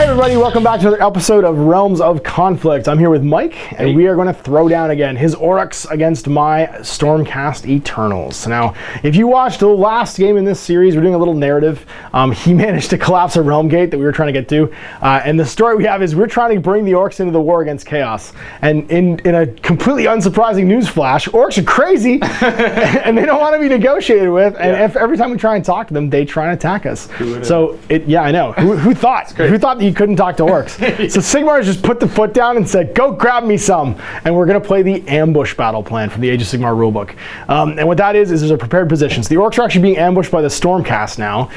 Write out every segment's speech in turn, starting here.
Hey everybody, welcome back to another episode of Realms of Conflict. I'm here with Mike, and we are going to throw down again his Orruks against my Stormcast Eternals. Now, if you watched the last game in this series, we're doing a little narrative. He managed to collapse a realm gate that we were trying to get to, and the story we have is we're trying to bring the Orcs into the war against Chaos. And in a completely unsurprising news flash, Orcs are crazy, and they don't want to be negotiated with, and every time we try and talk to them, they try and attack us. So, I know. Who thought? Who thought that you couldn't talk to Orcs? So Sigmar just put the foot down and said, go grab me some. And we're going to play the ambush battle plan from the Age of Sigmar Rulebook. And what that is there's a prepared position. So the Orcs are actually being ambushed by the Stormcast now.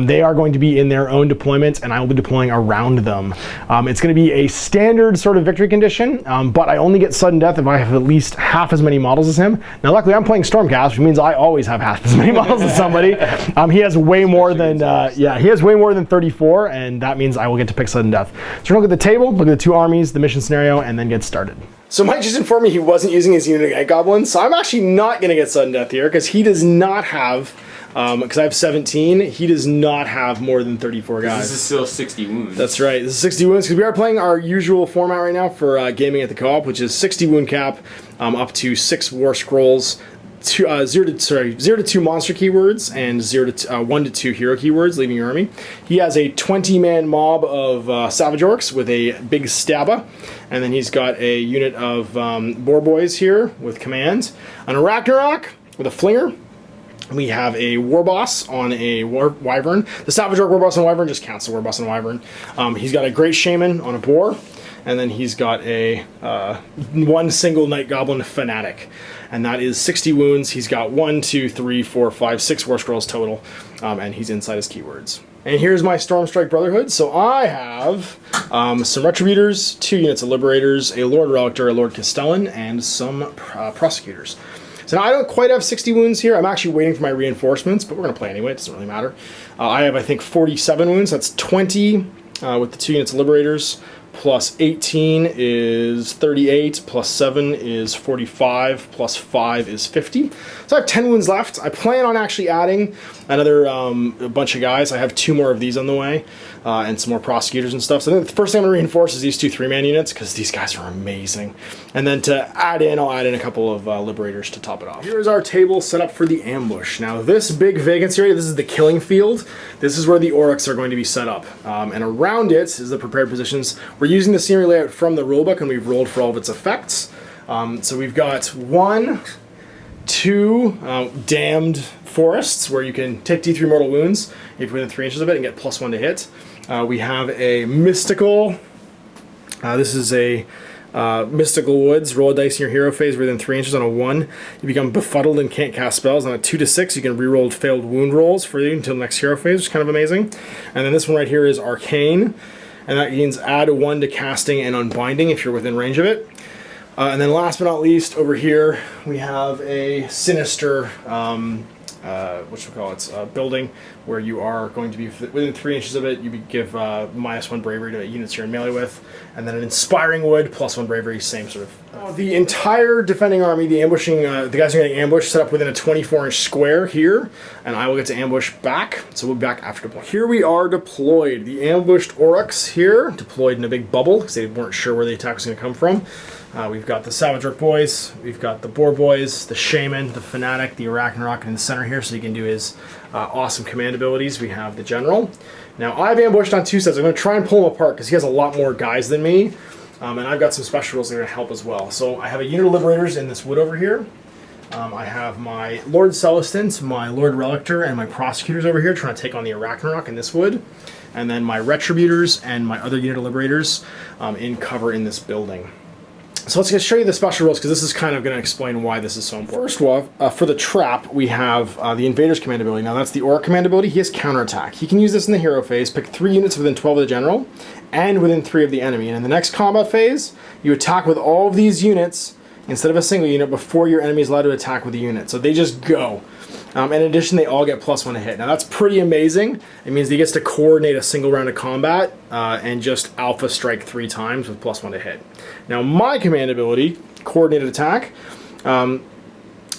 They are going to be in their own deployment, and I will be deploying around them. It's going to be a standard sort of victory condition, but I only get sudden death if I have at least half as many models as him. Now, luckily, I'm playing Stormcast, which means I always have half as many models as somebody. He has way more than, he has way more than 34, and that means I will get to pick sudden death. So we're going to look at the table, look at the two armies, the mission scenario, and then get started. So Mike just informed me he wasn't using his unit of Egg Goblins, so I'm actually not going to get sudden death here, because he does not have, because I have 17, he does not have more than 34 guys. This is still 60 wounds. That's right, this is 60 wounds, because we are playing our usual format right now for gaming at the co-op, which is 60 wound cap, up to 6 Warscrolls, 0 to 2 monster keywords, and 1 to 2 hero keywords, leaving your army. He has a 20-man mob of Savage Orcs with a big stabba, and then he's got a unit of Boar Boys here with command, an Arachnarok with a flinger. We have a War Boss on a Wyvern. The Savage Orc War Boss on a Wyvern just counts the War Boss on a Wyvern. He's got a Great Shaman on a Boar, and then he's got a one single Night Goblin Fanatic. And that is 60 wounds. He's got 1, 2, 3, 4, 5, 6 Warscrolls total, and he's inside his keywords. And here's my Stormstrike Brotherhood. So I have some Retributors, 2 units of Liberators, a Lord Relictor, a Lord Castellan, and some Prosecutors. So now I don't quite have 60 wounds here. I'm actually waiting for my reinforcements, but we're going to play anyway. It doesn't really matter. I have, I think, 47 wounds. That's 20 with the 2 units of Liberators. Plus 18 is 38, plus 7 is 45, plus 5 is 50. So I have 10 wounds left. I plan on actually adding another a bunch of guys. I have 2 more of these on the way, and some more prosecutors and stuff. So I think the first thing I'm going to reinforce is these 2 3-man units, because these guys are amazing. And then to add in, I'll add in a couple of Liberators to top it off. Here's our table set up for the ambush. Now this big vacancy area, this is the killing field. This is where the Orruks are going to be set up. And around it is the prepared positions. We're using the scenery layout from the rulebook, and we've rolled for all of its effects. So we've got 1, 2 damned forests, where you can take D3 mortal wounds if you're within 3 inches of it and get +1 to hit. We have a mystical. This is a mystical woods. Roll a dice in your hero phase within 3 inches. On a 1, you become befuddled and can't cast spells. On a 2 to 6, you can reroll failed wound rolls for you until the next hero phase, which is kind of amazing. And then this one right here is arcane. And that means add 1 to casting and unbinding if you're within range of it. And then last but not least, over here, we have a sinister, building where you are going to be within 3 inches of it. You give -1 bravery to units you're in melee with. And then an inspiring wood, +1 bravery, same sort of. The entire defending army, the ambushing, the guys are getting ambushed, set up within a 24-inch square here, and I will get to ambush back, so we'll be back after deployment. Here we are deployed. The ambushed Orruks here, deployed in a big bubble, because they weren't sure where the attack was going to come from. We've got the Savage Orc Boys, we've got the Boar Boys, the Shaman, the Fanatic, the Arachnarok in the center here, so he can do his awesome command abilities. We have the General. Now, I've ambushed on 2 sets. I'm going to try and pull him apart, because he has a lot more guys than me, and I've got some special rules that are going to help as well. So I have a unit of Liberators in this wood over here. I have my Lord Celestant, my Lord Relictor, and my Prosecutors over here trying to take on the Arachnarok in this wood. And then my Retributors and my other unit of Liberators in cover in this building. So let's show you the special rules, because this is kind of going to explain why this is so important. First of all, for the trap, we have the Invader's command ability. Now that's the Orruk command ability. He has counterattack. He can use this in the hero phase, pick 3 units within 12 of the general, and within 3 of the enemy. And in the next combat phase, you attack with all of these units instead of a single unit before your enemy is allowed to attack with a unit. So they just go. In addition, they all get +1 to hit. Now that's pretty amazing. It means he gets to coordinate a single round of combat and just alpha strike 3 times with +1 to hit. Now my command ability, coordinated attack,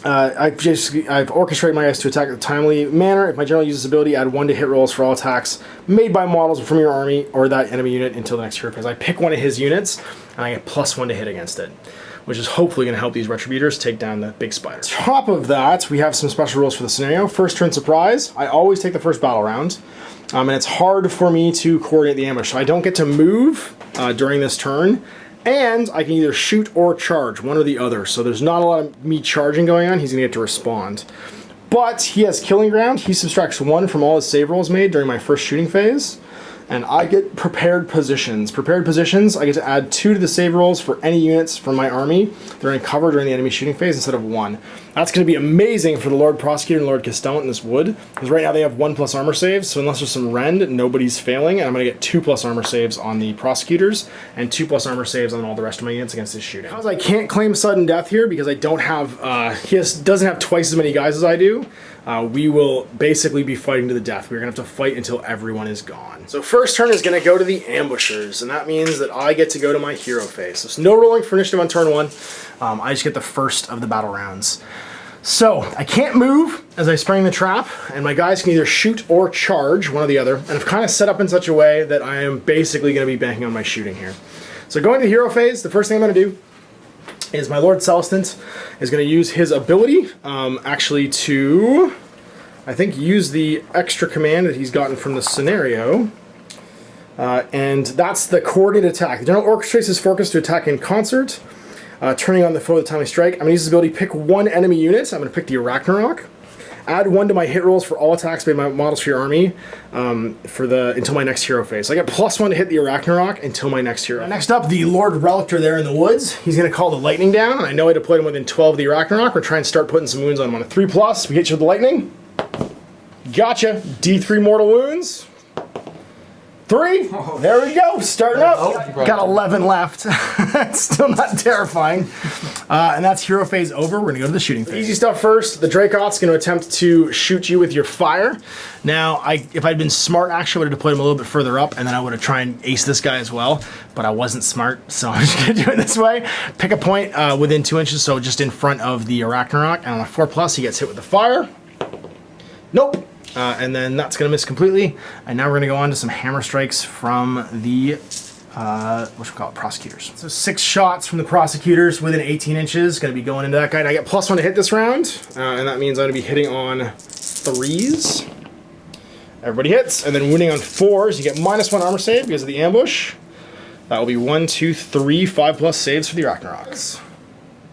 I've orchestrated my guys to attack in a timely manner. If my general uses this ability, add 1 to hit rolls for all attacks made by models from your army or that enemy unit until the next hero phase. I pick one of his units, and I get +1 to hit against it, which is hopefully going to help these Retributors take down the big spider. Top of that, we have some special rules for the scenario. First turn surprise. I always take the first battle round, and it's hard for me to coordinate the ambush, so I don't get to move during this turn. And I can either shoot or charge, one or the other. So there's not a lot of me charging going on. He's going to get to respond. But he has Killing Ground. He subtracts 1 from all his save rolls made during my first shooting phase. And I get Prepared Positions. Prepared Positions, I get to add 2 to the save rolls for any units from my army that are in cover during the enemy shooting phase instead of 1. That's going to be amazing for the Lord Prosecutor and Lord Castellan in this wood. Because right now they have 1+ armor saves, so unless there's some rend, nobody's failing. And I'm going to get 2+ armor saves on the Prosecutors and 2+ armor saves on all the rest of my units against his shooting. Because I can't claim sudden death here because I don't have, doesn't have twice as many guys as I do. We will basically be fighting to the death. We're going to have to fight until everyone is gone. So first turn is going to go to the ambushers, and that means that I get to go to my hero phase. So it's no rolling for initiative on turn 1. I just get the first of the battle rounds. So I can't move as I spring the trap, and my guys can either shoot or charge, one or the other. And I've kind of set up in such a way that I am basically going to be banking on my shooting here. So going to the hero phase, the first thing I'm going to do is my Lord Celestant is going to use his ability, actually to, I think, use the extra command that he's gotten from the scenario. And that's the coordinated attack. The general orchestrates his focus to attack in concert, turning on the foe with a timely strike. I'm going to use his ability, pick 1 enemy unit. I'm going to pick the Arachnarok. Add 1 to my hit rolls for all attacks made by models for your army until my next hero phase. So I get +1 to hit the Arachnarok until my next hero. Next up, the Lord Relictor there in the woods. He's going to call the lightning down, and I know I deployed him within 12 of the Arachnarok. We're trying to start putting some wounds on him. On a 3+, we hit you with the lightning. Gotcha. D3 mortal wounds. 3. Oh, there we go. Starting up. Got 11 left. It's still not terrifying. And that's hero phase over. We're going to go to the shooting phase. Easy stuff first. The Dracoth's going to attempt to shoot you with your fire. Now, if I'd been smart, actually, I would have deployed him a little bit further up, and then I would have tried and ace this guy as well. But I wasn't smart, so I'm just going to do it this way. Pick a point within 2 inches, so just in front of the Arachnarok. And on a 4+, he gets hit with the fire. Nope. And then that's going to miss completely. And now we're going to go on to some hammer strikes from the, prosecutors. So 6 shots from the prosecutors within 18 inches. Going to be going into that guy. And I get +1 to hit this round. And that means I'm going to be hitting on 3s. Everybody hits. And then wounding on 4s. You get -1 armor save because of the ambush. That will be 1, 2, 3, 5+ saves for the Arachnaroks.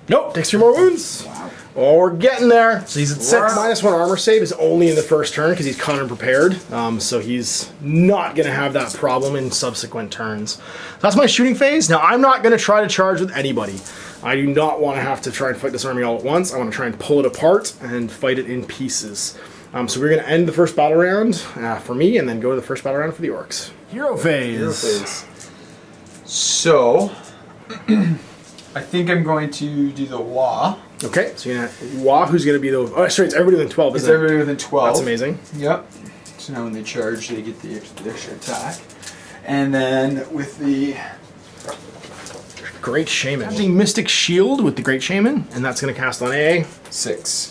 Nope, takes 3 more wounds. Wow. Oh, we're getting there. So he's at 6. -1 armor save is only in the first turn because he's caught unprepared. So he's not going to have that problem in subsequent turns. That's my shooting phase. Now, I'm not going to try to charge with anybody. I do not want to have to try and fight this army all at once. I want to try and pull it apart and fight it in pieces. So we're going to end the first battle round for me and then go to the first battle round for the Orcs. Hero phase. Hero phase. So, I think I'm going to do the Wa. Okay, so you're going to Wa, who's going to be the... Oh, sorry, it's everybody within 12, isn't it? It's everybody within 12. That's amazing. Yep. So now when they charge, they get the extra attack. And then with the... Great Shaman. The Mystic Shield with the Great Shaman, and that's going to cast on a... 6.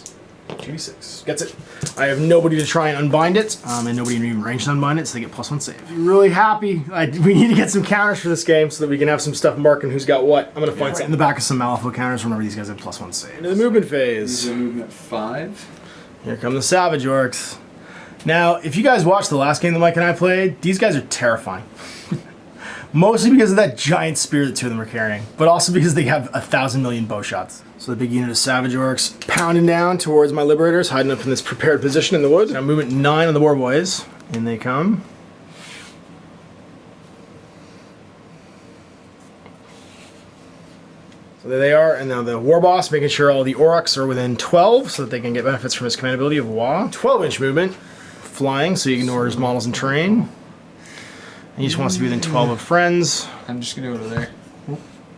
2d6. Gets it. I have nobody to try and unbind it, and nobody even range to unbind it, so they get +1 save. I'm really happy. We need to get some counters for this game so that we can have some stuff marking who's got what. I'm going to find some in the back of some Malifaux counters. Remember, these guys have +1 save. Into the movement phase. These are movement 5. Here come the Savage Orcs. Now, if you guys watched the last game that Mike and I played, these guys are terrifying. Mostly because of that giant spear that 2 of them are carrying, but also because they have 1,000 million bow shots. So the big unit of Savage Orcs pounding down towards my Liberators, hiding up in this prepared position in the wood. Now movement 9 on the War Boys. In they come. So there they are, and now the War Boss making sure all the Orruks are within 12 so that they can get benefits from his command ability of Wa. 12-inch movement, flying, so he ignores models and terrain. He just wants to be within 12 of friends. I'm just going to go to there.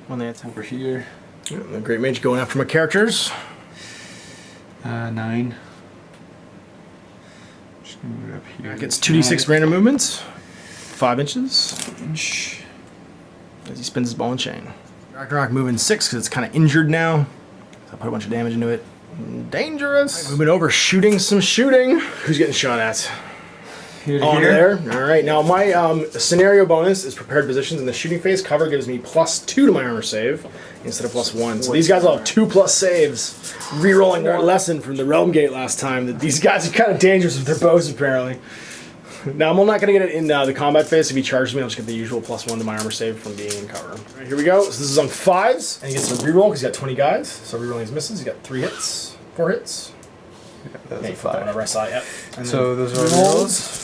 When they attack. Over here. Yeah, the Great Mage going after my characters. 9. Just going to move it up here. Gets 2d6 random movements. 5 inches. Inch. As he spins his ball and chain. Ragnarok moving 6 because it's kind of injured now. So I put a bunch of damage into it. Dangerous. Moving over, shooting some shooting. Who's getting shot at? Here to On here. there. All right. Now my scenario bonus is prepared positions in the shooting phase. Cover gives me +2 to my armor save instead of +1. So these guys will have 2+ saves. Rerolling our lesson from the Realm Gate last time that these guys are kind of dangerous with their bows apparently. Now I'm not going to get it in the combat phase. If he charges me, I'll just get the usual +1 to my armor save from being in cover. All right, here we go. So this is on 5s, and he gets a reroll because he's got 20 guys. So rerolling his misses. He's got 3 hits, 4 hits. Yeah, that's Okay, a 5. on the rest side, yep. And So those are rolls.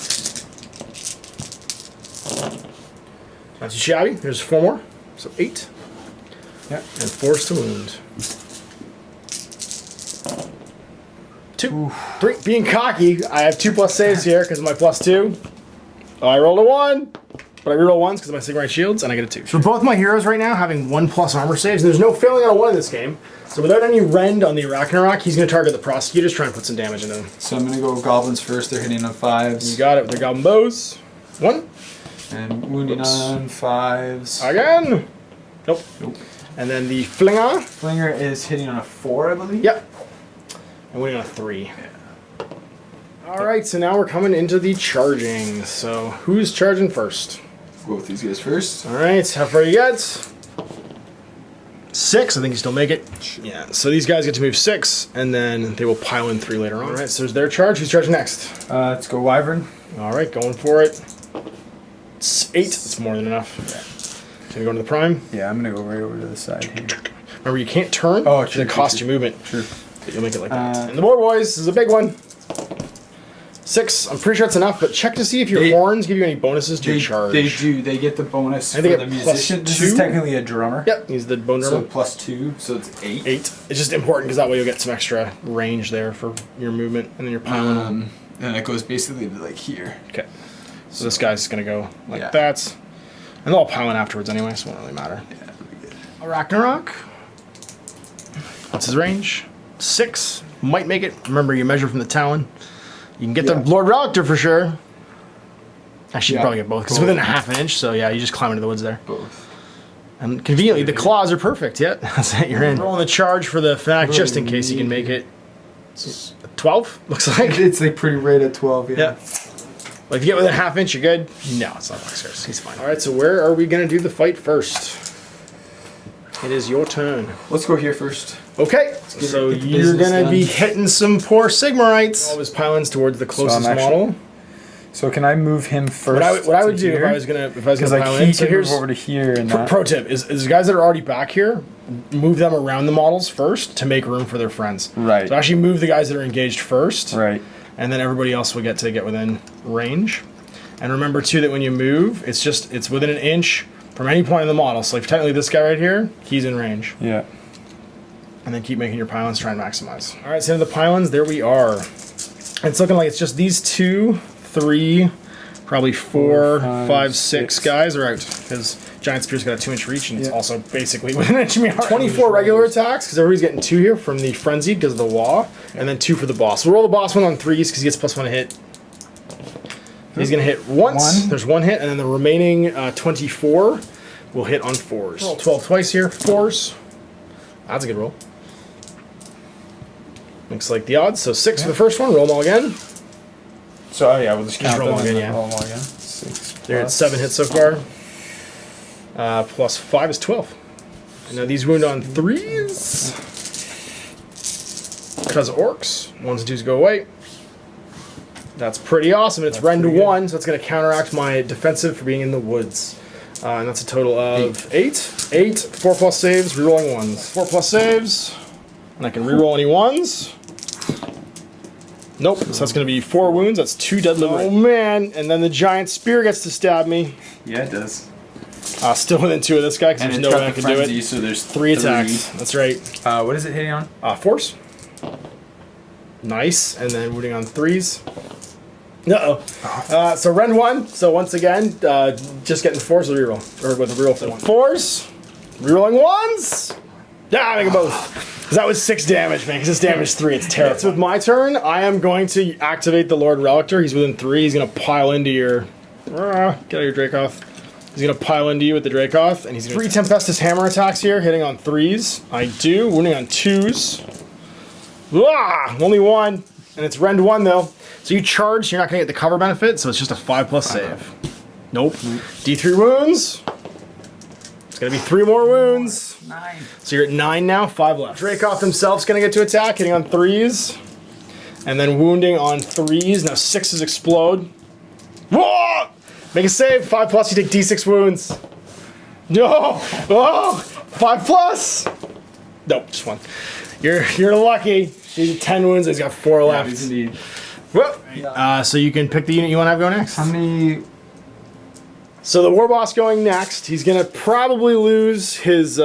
Not too shabby. There's 4 more. So 8. Yeah. And force to wound. 2. 3. Being cocky, I have 2+ saves here because of my +2. Oh, I rolled a 1. But I reroll 1s because of my Sigmarite shields, and I get a 2. So both my heroes right now having 1+ armor saves. There's no failing on a 1 in this game. So without any rend on the Ragnarok, he's going to target the prosecutors, try and put some damage into them. So I'm going to go goblins first. They're hitting on 5s. You got it with their goblin bows. 1. And wounding on 5s. Again. Nope. Nope. And then the Flinger. Flinger is hitting on a 4, I believe. Yep. And winning on a 3. Yeah. Alright, so now we're coming into the charging. So who's charging first? Go with these guys first. Alright, how far you get? 6, I think you still make it. Yeah, so these guys get to move 6, and then they will pile in 3 later on. Alright, so there's their charge. Who's charging next? Let's go Wyvern. Alright, going for it. It's 8, it's more than enough. Yeah. Gonna go into the prime. Yeah, I'm going to go right over to the side here. Remember, you can't turn. Oh, true, It costs true, you movement. True. But you'll make it like that. And the board, boys, this is a big one. 6, I'm pretty sure it's enough, but check to see if your horns give you any bonuses to your charge. They do. They get the bonus for they the get musician. This +2. is technically a drummer. Yep, he's the bone So drummer. +2, so it's 8. 8. It's just important because that way you'll get some extra range there for your movement, and then you're piling. And it goes basically to like here. Okay. So this guy's gonna go like Yeah. that, and they'll all pile in afterwards anyway, so it won't really matter. Yeah, that'll be good. A Ragnarok. What's his range? 6. Might make it. Remember, you measure from the talon. You can get the Lord Relictor for sure. Actually, you Yeah. probably get both because it's within a half an inch. So yeah, you just climb into the woods there. Both. And conveniently, the claws are perfect. Yeah, that's it. You're in. Rolling the charge for the fact, just in case you can make it. 12 looks like. It's like pretty right at 12. Yeah. But if you get within a half inch, you're good. No, it's not Blackscars. He's fine. All right, so where are we gonna do the fight first? It is your turn. Let's go here first. Okay, so get the you're business gonna done. be hitting some poor Sigmarites. All his pylons towards the closest model. So can I move him first? What I would do if I was gonna Because pile like in. he So can here's move over to here and that. pro tip: is guys that are already back here, move them around the models first to make room for their friends. Right. So actually move the guys that are engaged first. Right. And then everybody else will get within range. And remember too that when you move, it's within an inch from any point in the model. So like technically this guy right here, he's in range. Yeah. And then keep making your pylons, try and maximize. All right, so into the pylons, there we are. It's looking like it's just these 2, 3, probably 4, 5, 6 guys are out because Giant Spear's got a 2-inch reach and it's also basically within an inch of me. 24 regular attacks because everybody's getting 2 here from the Frenzied because of the Wah, and then 2 for the boss. We'll roll the boss one on 3s because he gets +1 to hit. He's going to hit once. There's 1 hit, and then the remaining 24 will hit on 4s. Roll 12 twice here. 4s. That's a good roll. Looks like the odds. So 6 for the first one. Roll them all again. So yeah, we'll just count roll them them again, and yeah. roll them all again. 6 They're at 7 hits so far. Plus 5 is 12. And now these wound on 3s. Because of Orruks. 1s and 2s go away. That's pretty awesome. It's rend to 1, so it's going to counteract my defensive for being in the woods. And that's a total of 8. 8, 4+ saves, rerolling 1s. 4+ saves. And I can reroll any 1s. Nope, so that's going to be 4 wounds. That's 2 deadly. Oh man, and then the giant spear gets to stab me. Yeah, it does. Still within 2 of this guy because there's no way I can do it. So there's 3 attacks. That's right. What is it hitting on? Force. Nice, and then wounding on 3s. Uh-oh. So rend 1. So once again, just getting 4s with reroll. Or with a reroll for 1. 4s. Rerolling 1s. Yeah, I make them both. Because that was 6 damage, man. Because this damage 3. It's terrible. So with my turn, I am going to activate the Lord Relictor. He's within 3. He's going to pile into your... Get out of your Dracoth. He's going to pile into you with the Dracoth. And he's going to... 3 Tempestus Hammer attacks here, hitting on 3s. I do. Wounding on 2s. Only one. And it's rend 1 though. So you charge, you're not going to get the cover benefit, so it's just a 5+ save. Nope. D3 wounds. It's going to be 3 more wounds. 9. So you're at 9 now, 5 left. Dracoth himself's going to get to attack, hitting on 3s. And then wounding on 3s. Now 6s explode. Whoa! Make a save, 5+, you take D6 wounds. No! Oh! 5+! Nope, just 1. You're lucky. He's at 10 wounds, he's got 4 left. He's indeed. So you can pick the unit you want to have go next. How many? So the war boss going next, he's going to probably lose his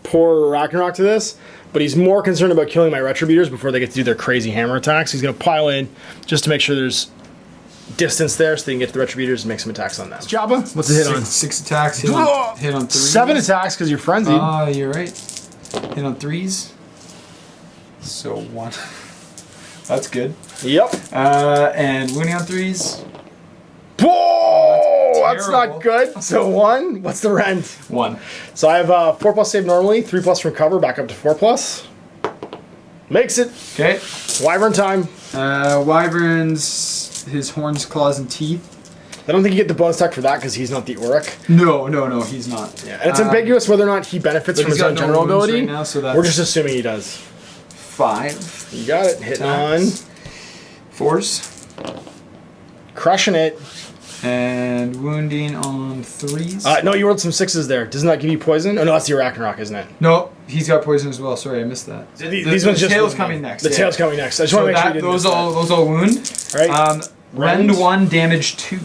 poor Ragnarok to this, but he's more concerned about killing my Retributors before they get to do their crazy hammer attacks. He's going to pile in just to make sure there's distance there so they can get to the Retributors and make some attacks on them. Jabba, what's the hit on? 6 attacks, hit on 3. 7 attacks because you're frenzied. Oh, you're right. Hit on 3s. So 1. That's good. Yep. And wounding on 3s. Whoa! That's terrible. not good. So 1. What's the rend? 1. So I have 4+ save normally, 3+ from cover, back up to 4+. Makes it. Okay. Wyvern time. Wyverns, his horns, claws, and teeth. I don't think you get the bonus attack for that because he's not the Orruk. No, he's not. Yeah, and it's ambiguous whether or not he benefits from his own general ability. Right now, so that's We're just assuming he does. 5. You got it. Hitting on. 4s. Crushing it. And wounding on 3s. No, you rolled some 6s there. Doesn't that give you poison? Oh, no, that's the Ragnarok, isn't it? No, he's got poison as well. Sorry, I missed that. These ones just. tail's coming next. The tail's coming next. I just want to make sure you didn't those miss all wound. Right. Rend 1, damage 2.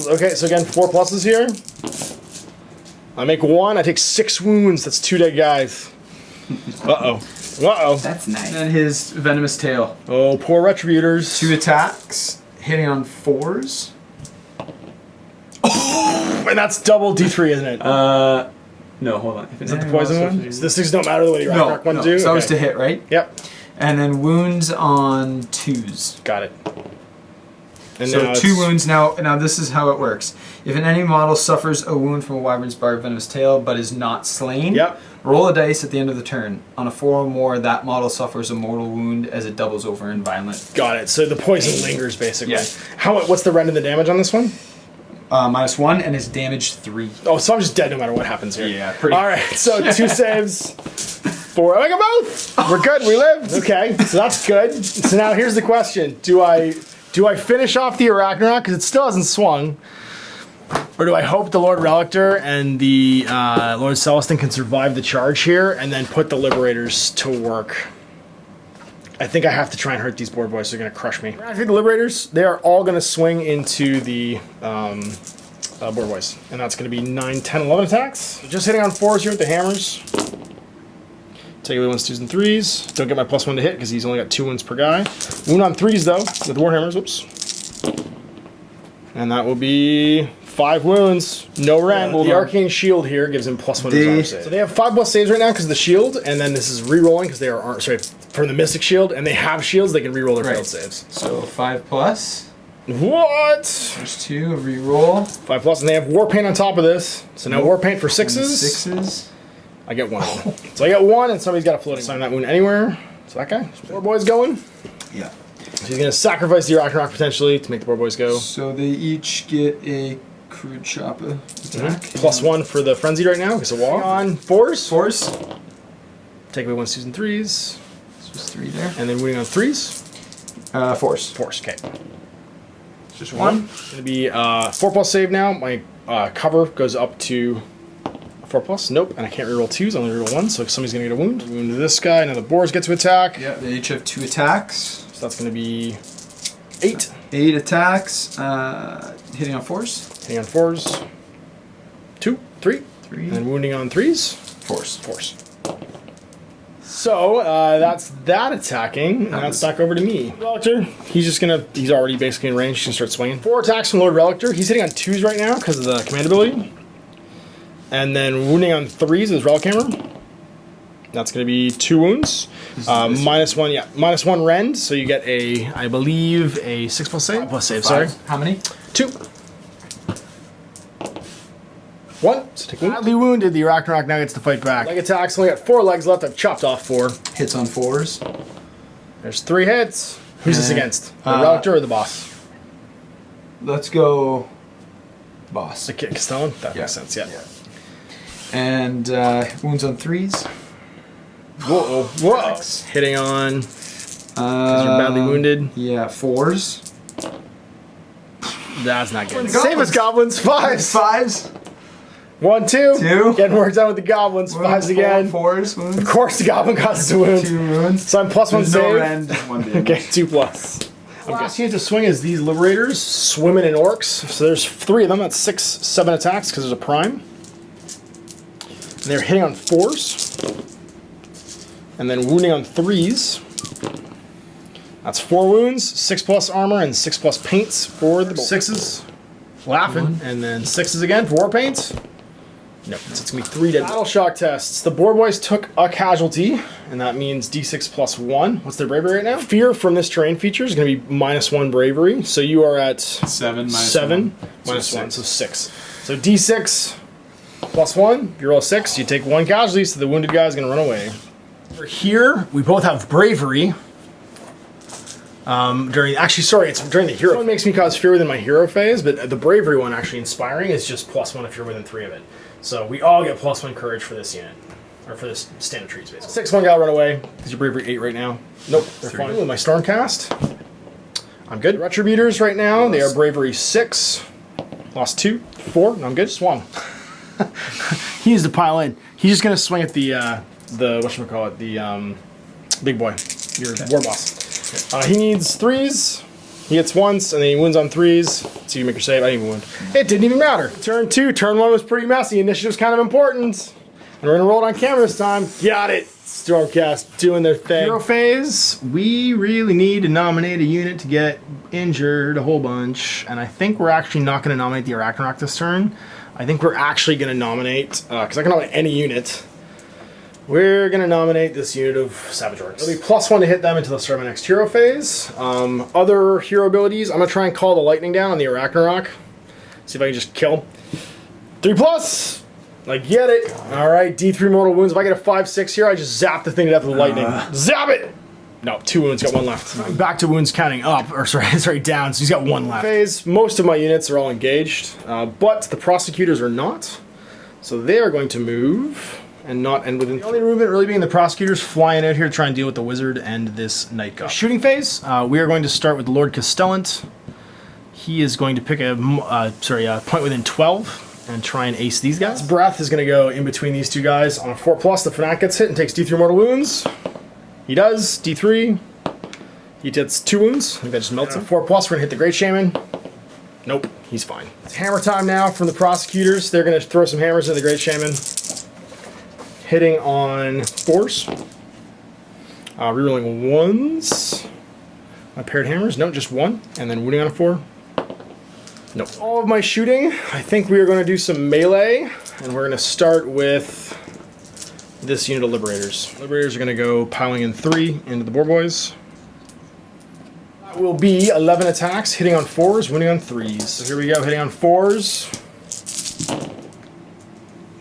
Okay, so again, 4+ here. I make 1. I take 6 wounds. That's 2 dead guys. Uh-oh. That's nice. And his venomous tail. Oh, poor Retributors. 2 attacks, hitting on 4s. And that's double D3, isn't it? No, hold on. Is that the poison one? So the 6 don't matter the way the Ragnarok one do? So that was to hit, right? Yep. And then wounds on 2s. Got it. And so 2 wounds now. Now this is how it works. If an enemy model suffers a wound from a wyvern's barbed venomous tail but is not slain, roll a dice at the end of the turn. On a 4 or more, that model suffers a mortal wound as it doubles over in violent. Got it. So the poison lingers basically. Yeah. What's the rend and the damage on this one? -1 and his damage 3. Oh, so I'm just dead no matter what happens here. Yeah, pretty. All right. So 2 saves. 4. I got both. We're good. We lived. Okay. So that's good. So now here's the question: Do I finish off the Ragnarok because it still hasn't swung? Or do I hope the Lord Relictor and the Lord Celestin can survive the charge here and then put the Liberators to work? I think I have to try and hurt these board boys. They're going to crush me. I think the Liberators, they are all going to swing into the board boys. And that's going to be 9, 10, 11 attacks. Just hitting on 4s here with the hammers. Take away 1s, 2s, and 3s. Don't get my +1 to hit because he's only got 2 wounds per guy. Wound on 3s though with the Warhammers. Whoops. And that will be 5 wounds. No rend. The Arcane Shield here gives him +1 to his arm save. So they have 5+ saves right now because of the shield, and then this is re-rolling because they are from the Mystic Shield, and they have shields. They can re-roll their failed saves. So 5+. What? There's 2. Re-roll. 5+, and they have War Paint on top of this. So now War Paint for 6s. 6s. I get 1. So I get 1, and somebody's got a floating. Sign that wound anywhere. So that guy. Boar boys going. Yeah. So he's gonna sacrifice the Ragnarok potentially to make the boar boys go. So they each get a crude chopper attack. +1 for the frenzied right now because of wall. On 4s. 4s. Take away 1s, 2s, and 3s. So just 3 there. And then winning on 3s. 4s. 4s. Okay. Just 1. Gonna be 4+ save now. My cover goes up to 4+. Nope. And I can't reroll 2s. I only reroll 1. So somebody's gonna get a wound. Wound to this guy. Now the boars get to attack. Yeah. They each have 2 attacks. So that's gonna be 8. 8 attacks. Hitting on 4s. Hitting on 4s. 2, 3. 3. And wounding on 3s. 4s. 4s. So that's that attacking. And that's back over to me. Relictor, he's already basically in range. He's gonna start swinging. 4 attacks from Lord Relictor. He's hitting on 2s right now because of the command ability. And then wounding on 3s with his Relic Hammer. That's going to be 2 wounds. -1, yeah. -1 rend, so you get I believe, a 6+ save. 5+ save, sorry. How many? 2. 1. So take badly wounded, the Ragnarok now gets to fight back. Leg attacks, only got 4 legs left. I've chopped off 4. Hits on 4s. There's 3 hits. Who's this against? The Relic or the boss? Let's go boss. The Castellan? That makes sense, yeah. And wounds on 3s. Whoa. Whoa. Hitting on... Because you're badly wounded. Yeah, 4s. That's not good. Same as goblins. 5s. 5s. 1, 2. 2. Getting worked out with the goblins. 5s again. 4s. Wounds. Of course the goblin causes a wound. 2 wounds. So I'm +1 save. No rend, 1 damage. Okay, 2+. Last unit to swing is these Liberators, swimming in Orruks. So there's 3 of them. That's 6, 7 attacks because there's a prime. And they're hitting on 4s. And then wounding on 3s. That's 4 wounds, 6+ armor, and 6+ paints for the 6s. Laughing. And then 6s again for war paints. Nope, so it's going to be 3 dead. Battle shock tests. The board boys took a casualty, and that means d6 +1. What's their bravery right now? Fear from this terrain feature is going to be -1 bravery. So you are at 7 minus 7 1. minus 1, so 6. So d6 +1. You roll a 6, you take 1 casualty, so the wounded guy is going to run away. Over here, we both have bravery. It's during the hero. One makes me cause fear within my hero phase, but the bravery one, actually inspiring, is just +1 if you're within 3 of it. So we all get +1 courage for this unit, or for this standard trees, basically. 6-1 guy run away. Is your bravery 8 right now? Nope, they're fine. With my Stormcast, I'm good. Retributors right now, they are bravery 6, lost 2, 4. No, I'm good. Just 1. He needs to pile in. He's just gonna swing at the whatchamacallit, the big boy, your war boss. He needs 3s. He hits once, and then he wounds on 3s. So you make your save. I didn't even wound. It didn't even matter. Turn 2. Turn 1 was pretty messy. Initiative's kind of important. And we're going to roll it on camera this time. Got it. Stormcast doing their thing. Hero phase. We really need to nominate a unit to get injured a whole bunch. And I think we're actually not going to nominate the Ragnarok this turn. I think we're actually going to nominate, because I can nominate any unit. We're going to nominate this unit of Savage Orcs. It'll be +1 to hit them until the start of my next hero phase. Other hero abilities, I'm going to try and call the lightning down on the Ragnarok. See if I can just kill. 3+! I get it. Alright, D3 mortal wounds. If I get a 5-6 here, I just zap the thing to death with the lightning. Zap it! No, 2 wounds, got 1 left. Back to wounds counting up, or sorry, down, so he's got 1 left. Phase, most of my units are all engaged, but the prosecutors are not. So they are going to move. And not end within. The only movement really being the prosecutors flying out here to try and deal with the wizard and this night god. Shooting phase, we are going to start with Lord Castellant. He is going to pick a point within 12 and try and ace these guys. Breath is going to go in between these 2 guys. On a 4+, the Fanatic gets hit and takes D3 mortal wounds. He does. D3. He gets 2 wounds. I think that just melts him. 4+, we're going to hit the Great Shaman. Nope, he's fine. It's hammer time now from the prosecutors. They're going to throw some hammers at the Great Shaman. Hitting on 4s. Rerolling 1s. My paired hammers. No, just 1. And then wounding on a 4. Nope. All of my shooting. I think we are going to do some melee. And we're going to start with this unit of Liberators. Liberators are going to go piling in 3 into the boar boys. That will be 11 attacks. Hitting on 4s, wounding on 3s. So here we go. Hitting on 4s.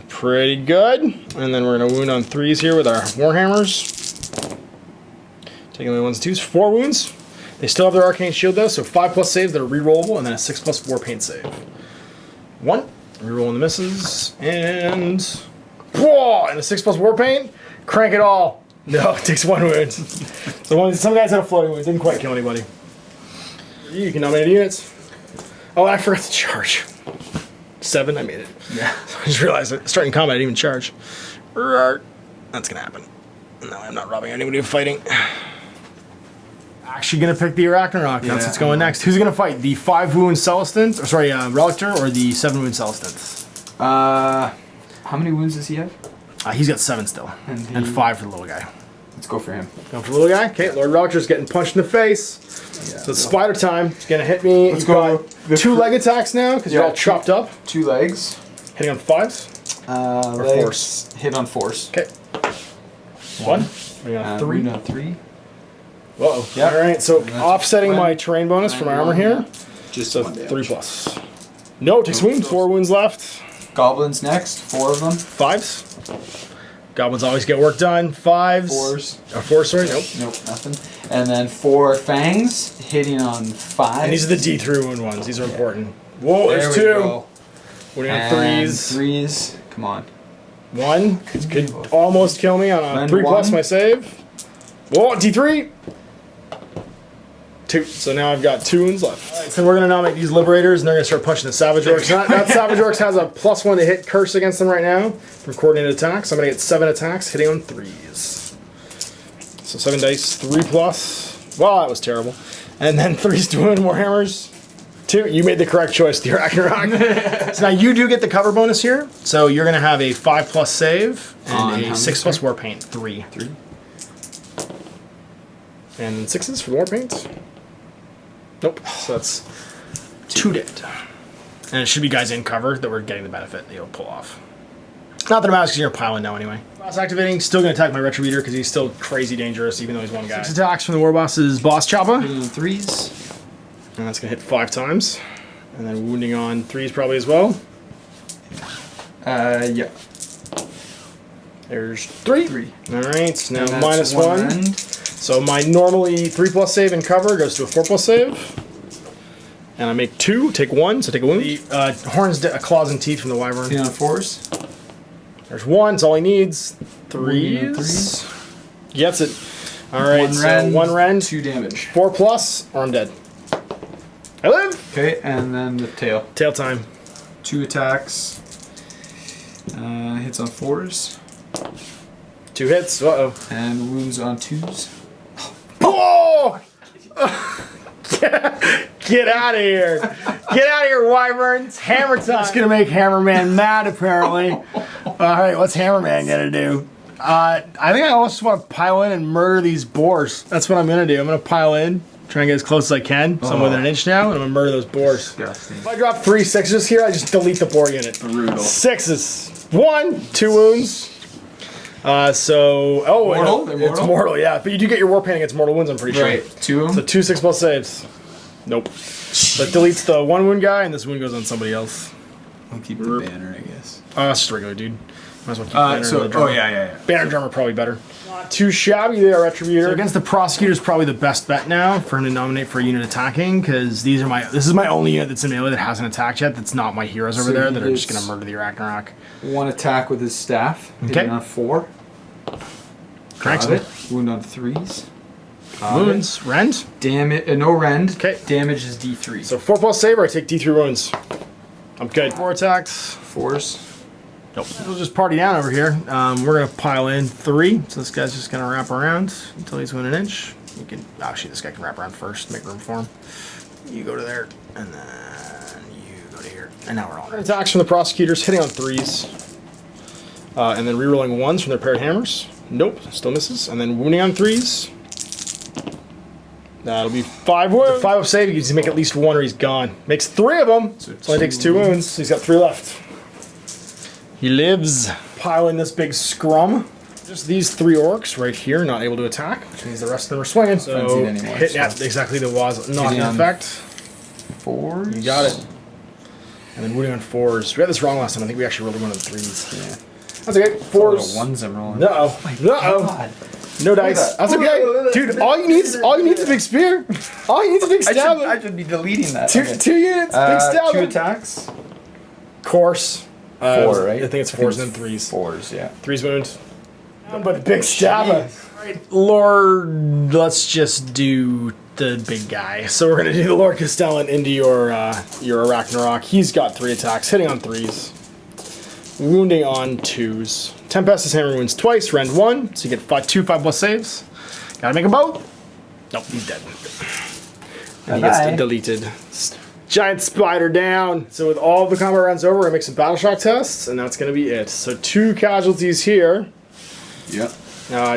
Pretty good. And then we're going to wound on 3s here with our Warhammers. Taking away 1s and 2s. 4 wounds. They still have their Arcane Shield though, so 5+ saves that are rerollable, and then a 6+ war paint save. 1. Rerolling the misses. And... whoa! And a 6+ war paint. Crank it all. No, it takes 1 wound. So some guys had a floating wound. Didn't quite kill anybody. You can nominate units. Oh, I forgot to charge. 7, I made it. Yeah. I just realized that starting combat, I didn't even charge. That's gonna happen. No, I'm not robbing anybody of fighting. Actually gonna pick the Ragnarok. That's what's going next. Who's gonna fight? The 5 wound Celestant, or sorry, Relictor, or the 7 wound Celestant? How many wounds does he have? He's got 7 still, and 5 for the little guy. Let's go for him. Going for the little guy. Okay, Lord Relictor's getting punched in the face. Yeah, so it's spider time. He's gonna hit me. Let's go. 2 leg attacks now because you're all chopped up. 2 legs. Hitting on 5s. Or legs. 4s. Hit on 4s. Okay. 1. Hitting on 3. On 3. Whoa. Yeah. All right. So offsetting my terrain bonus from my armor here. Just so 3+. No, it takes wounds. 4 wounds left. Goblins next. 4 of them. 5s. Goblins always get work done. 5s. 4s. Or 4, sorry. Nope. Nope, nothing. And then 4 fangs hitting on 5. And these are the D3 wound ones. These are important. Whoa, there's 2. Go. Wounding on And 3s. 3s. Come on. 1 could almost kill me on a 3 plus my save. Whoa, D3. 2. So now I've got 2 wounds left. Alright, so we're going to now make these Liberators, and they're going to start pushing the Savage Orcs. That Savage Orcs has a +1 to hit curse against them right now from coordinated attacks. So I'm going to get 7 attacks hitting on 3s. So 7 dice, 3 plus. Wow, that was terrible. And then 3s to wound Warhammers. 2. You made the correct choice, the Ragnarok. So now you do get the cover bonus here. So you're going to have a 5+ save and a 6+ war paint. 3. 3. And then 6s for the war paint. Nope. So that's 2 dead. And it should be guys in cover that we're getting the benefit that you'll pull off. Not that it matters because you're piling now anyway. Boss activating, still going to attack my Retributor because he's still crazy dangerous even though he's one guy. 6 attacks from the War Boss's Boss Choppa. 3s. And that's going to hit 5 times. And then wounding on 3s probably as well. Yeah. There's 3. 3. Alright, now And minus that's 1. Rend. So my normally 3+ save and cover goes to a 4+ save. And I make 2, take 1, so take a wound. The horns, claws, and teeth from the wyvern. Hitting on 4s. There's 1, it's all he needs. 3s. Gets it. Alright, so 1 rend. 2 damage. 4+, or I'm dead. I live! Okay, and then the tail. Tail time. 2 attacks. Hits on 4s. 2 hits, uh-oh. And wounds on 2s. Oh! Get out of here! Get out of here, wyverns! Hammer time! It's gonna make Hammerman mad, apparently. Alright, what's Hammerman gonna do? I think I also want to pile in and murder these boars. That's what I'm gonna do. I'm gonna pile in, try and get as close as I can. So I'm within an inch now, and I'm gonna murder those boars. Disgusting. If I drop 3 6s here, I just delete the boar unit. Brutal. 6s. 1, 2 wounds. Mortal? They're It's mortal? mortal, yeah. But you do get your war paint against mortal wounds, I'm pretty sure. Right. 2 of So them? 2 6+ saves. Nope. That deletes the 1 wound guy, and this wound goes on somebody else. I'll keep the banner, I guess. It's just regular, dude. Might as well keep banner. So, and the drummer. yeah. Banner and drummer probably better. Not too shabby there, Retributor. So against the Prosecutor is probably the best bet now for him to nominate for a unit attacking, because this is my only unit that's in melee that hasn't attacked yet. That's not my heroes over So there that are it's- just gonna murder the Ragnarok. 1 attack with his staff. Okay. Hitting on 4. Cranks Got him. it. Wound on 3s. Wounds. Rend. Damage. No rend. Okay. Damage is D3. So 4+ save, or I take D3 wounds. I'm good. 4 attacks. 4s. Nope. We'll just party down over here. We're gonna pile in 3. So this guy's just gonna wrap around until he's within an inch. You can actually this guy can wrap around first, make room for him. You go to there, and then you go to here, and now we're all. Attacks from the Prosecutors, hitting on 3s. And then rerolling 1s from their paired hammers. Nope, still misses. And then wounding on 3s. That'll be 5 wounds. The 5 of save, he needs to make at least 1 or he's gone. Makes 3 of them. So it only takes 2 wounds. So he's got 3 left. He lives. Piling this big scrum. Just these 3 orcs right here, not able to attack, which means the rest of them are swinging. So Frenzied anymore, hit, so- yeah, exactly the was not in Hitting on effect. 4s. You got it. And then wounding on 4s. We had this wrong last time. I think we actually rolled one of the 3s. Yeah. That's okay. 4s. 1s I'm rolling. Uh-oh. Uh-oh. No dice. That's okay. Dude, all you need is a big spear. All you need is a big stab. I should be deleting that. 2 units, big stab. 2 attacks. Course. 4, right? I think it's 4s and then 3s. 4s, yeah. 3s wound. But the big stabber. Alright, Lord, let's just do the big guy. So we're gonna do the Lord Castellan into your Ragnarok. He's got 3 attacks, hitting on 3s, wounding on 2s. Tempest's hammer wounds twice, rend 1, so you get 2 5+ saves. Gotta make them both. Nope, he's dead. And he gets deleted. Giant spider down. So with all of the combat rounds over, I make some battle shock tests, and that's gonna be it. So 2 casualties here. Yep.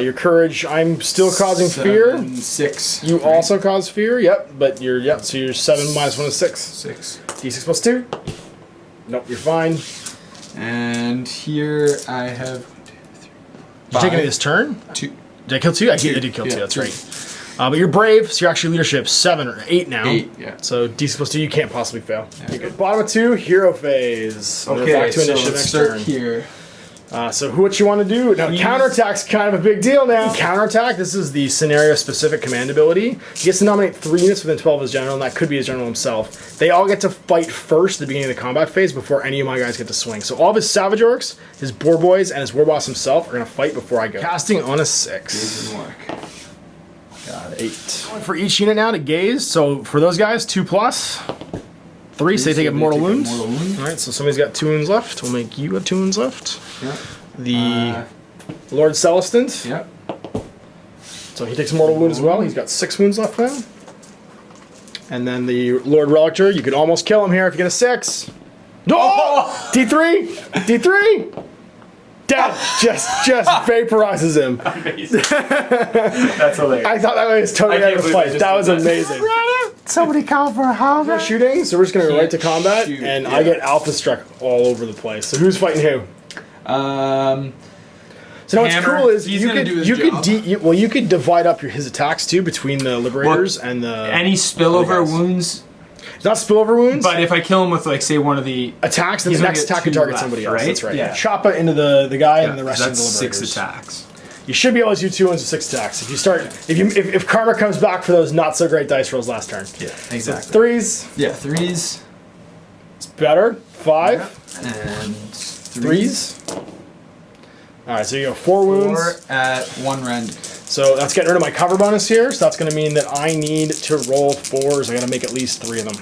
Your courage, I'm still causing fear. 6. You also cause fear, yep, but so you're 7 minus 1 is 6. 6. D6 plus 2. Nope, you're fine. And here I have. Did you take any of this turn? 2. Did I kill 2? I did kill 2, that's right. But you're brave, so you're actually leadership 7 or 8 now. 8, yeah. So D6 plus 2, you can't possibly fail. You're good. Bottom of 2, hero phase. And we're back to initiative let's next start turn. here. So what you want to do? Now, counterattack's kind of a big deal now. Counterattack, this is the scenario-specific command ability. He gets to nominate 3 units within 12 of his general, and that could be his general himself. They all get to fight first at the beginning of the combat phase before any of my guys get to swing. So all of his Savage Orcs, his Boar Boys, and his War Boss himself are going to fight before I go. Casting on a 6. Got 8. For each unit now to gaze, so for those guys, 2+. 3, so they take a mortal wound. Alright, so somebody's got 2 wounds left. We'll make you have 2 wounds left. Yep. The Lord Celestant. Yep. So he takes a mortal wound as well. He's got 6 wounds left now. And then the Lord Relictor, you could almost kill him here if you get a 6. No! Oh! D3! D3! Dead! Just vaporizes him. That's hilarious. I thought that was totally out of the fight. That was amazing. Somebody call for a house. We're shooting, so we're just going to go right to combat, and I get alpha struck all over the place. So who's fighting who? So now what's cool is you could divide up his attacks too between the Liberators and the any spillover wounds. It's not spillover wounds, but if I kill him with like say one of the attacks, then the next attack could target somebody else. Right? That's right. Yeah. Chop it into the guy and the rest of the Liberators. 6 attacks. You should be able to do 2 wounds with 6 attacks. If you start, if karma comes back for those not so great dice rolls last turn. Yeah, exactly. So 3s. Yeah, 3s. It's better. 5. Yeah. And 3s. All right, so you go 4 wounds. 4 at 1 rend. So that's getting rid of my cover bonus here. So that's going to mean that I need to roll 4s. I got to make at least 3 of them.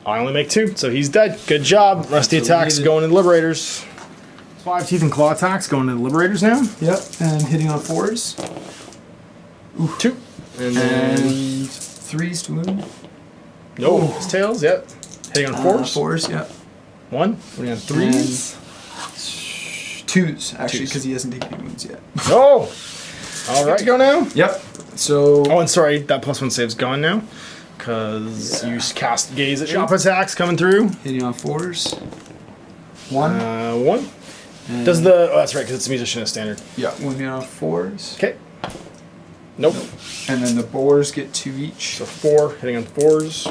I only make 2, so he's dead. Good job. Rest of the attacks going to the Liberators. 5 teeth and claw attacks going to the Liberators now. Yep, and hitting on 4s. Ooh, 2. And then 3s to wound. No, his tails. Yep. Hitting on 4s. 4s. Yep. 1. Hitting on 3s. 2s actually, because he hasn't taken any wounds yet. Oh. All right. To go now. Yep. So. Oh, and sorry, that +1 save's gone now. Because you cast gaze at chop attacks coming through. Hitting on 4s. 1. 1. Does the... Oh, that's right, because it's a musician as standard. Yeah, wounding on 4s. Okay. Nope. And then the boars get 2 each. So 4, hitting on 4s.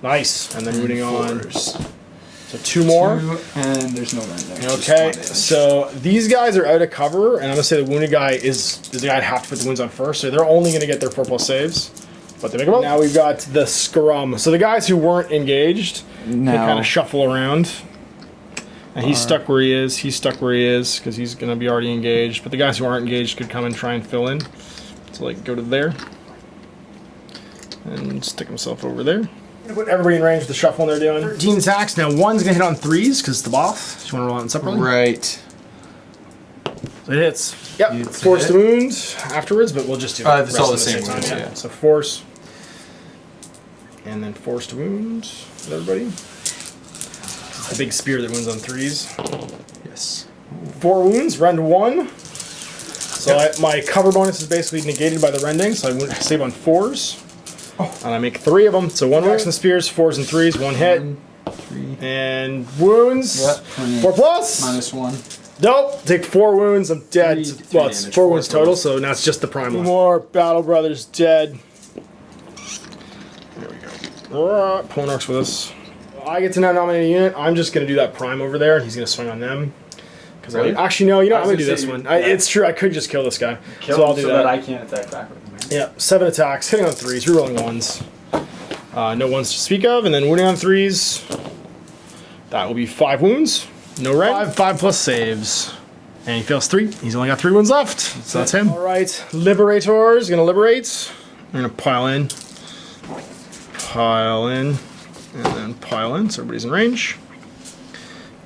Nice. And then wounding on... So 2 more. 2, and there's no rend there. Okay, so these guys are out of cover, and I'm going to say the wounded guy is the guy I'd have to put the wounds on first, so they're only going to get their 4+ saves. But they make them up. Now we've got the scrum. So the guys who weren't engaged can kind of shuffle around. And he's stuck where he is. He's stuck where he is because he's going to be already engaged. But the guys who aren't engaged could come and try and fill in. So like go to there. And stick himself over there. Put everybody in range with the shuffling they're doing. 13 attacks. Now one's going to hit on 3s because it's the boss. You want to roll on separately? Right. So it hits. Yep. Force to wound afterwards, but we'll just do it. It's all the same time. Yeah. So force. And then force to wound with everybody. It's the big spear that wounds on 3s. Yes. 4 wounds, rend 1. So my cover bonus is basically negated by the rending, so I save on 4s. And I make 3 of them. So 1 wax and spears, 4s and 3s, 1 hit. 3. And wounds. Yep. 4+. -1. Nope. Take 4 wounds. I'm dead. Well, it's 4 wounds total, so now it's just the prime. 2 more. Battle Brothers dead. There we go. Pulling Orruks with us. I get to now nominate a unit. I'm just going to do that prime over there, and he's going to swing on them. Because actually, no, you know, I'm going to do this one. It's true. I could just kill this guy. So I'll do that. I can't attack back with him. Yeah, 7 attacks, hitting on 3s, rerolling 1s. No 1s to speak of, and then wounding on 3s. That will be 5 wounds. No rend. 5+ saves. And he fails 3. He's only got 3 wounds left. So that's him. Alright, Liberators. Gonna liberate. We're gonna pile in. Pile in. And then pile in, so everybody's in range.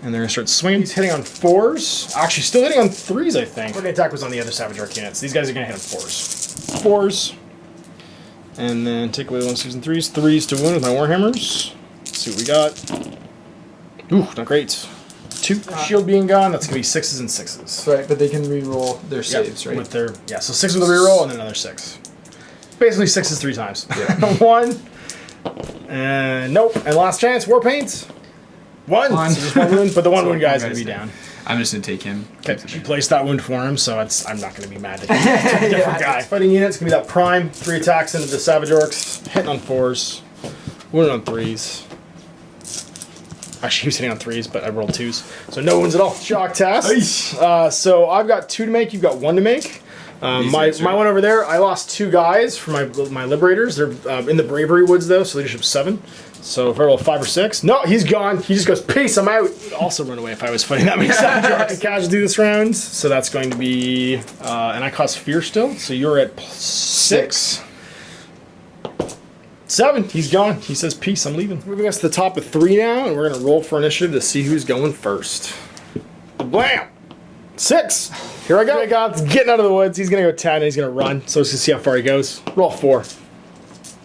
And they're gonna start swinging. He's hitting on 4s. Actually, still hitting on 3s, I think. The attack was on the other Savage Orc units. These guys are gonna hit on 4s. 4s. And then take away the 1s, 2s, and 3s. 3s to wound with my Warhammers. Let's see what we got. Ooh, not great. 2 shield being gone, that's gonna be 6s and 6s. Right, but they can re-roll their saves, right? With their so 6 with a reroll and then another 6. Basically 6s 3 times. Yeah. 1. And nope. And last chance, war paint. 1. So just 1 wound, but the 1 wound guy's gonna be down. I'm just gonna take him. Okay, she placed that wound for him, so I'm not gonna be mad at a different guy. Fighting units gonna be that prime, 3 attacks into the Savage Orcs, hitting on 4s, wounding on 3s. Actually, he was hitting on 3s, but I rolled 2s. So no wounds at all. Shock test. So I've got 2 to make, you've got 1 to make. My one over there, I lost 2 guys for my Liberators. They're in the Bravery Woods, though, so leadership 7. So if I roll 5 or 6, no, he's gone. He just goes, peace, I'm out. He'd also run away if I was fighting that many Savage casualty this round. So that's going to be, and I cost fear still. So you're at 6. 7, he's gone. He says, peace, I'm leaving. Moving us to the top of 3 now, and we're going to roll for initiative to see who's going first. Blam! 6. Here I go. God's getting out of the woods. He's going to go 10, and he's going to run. So let's just see how far he goes. Roll 4.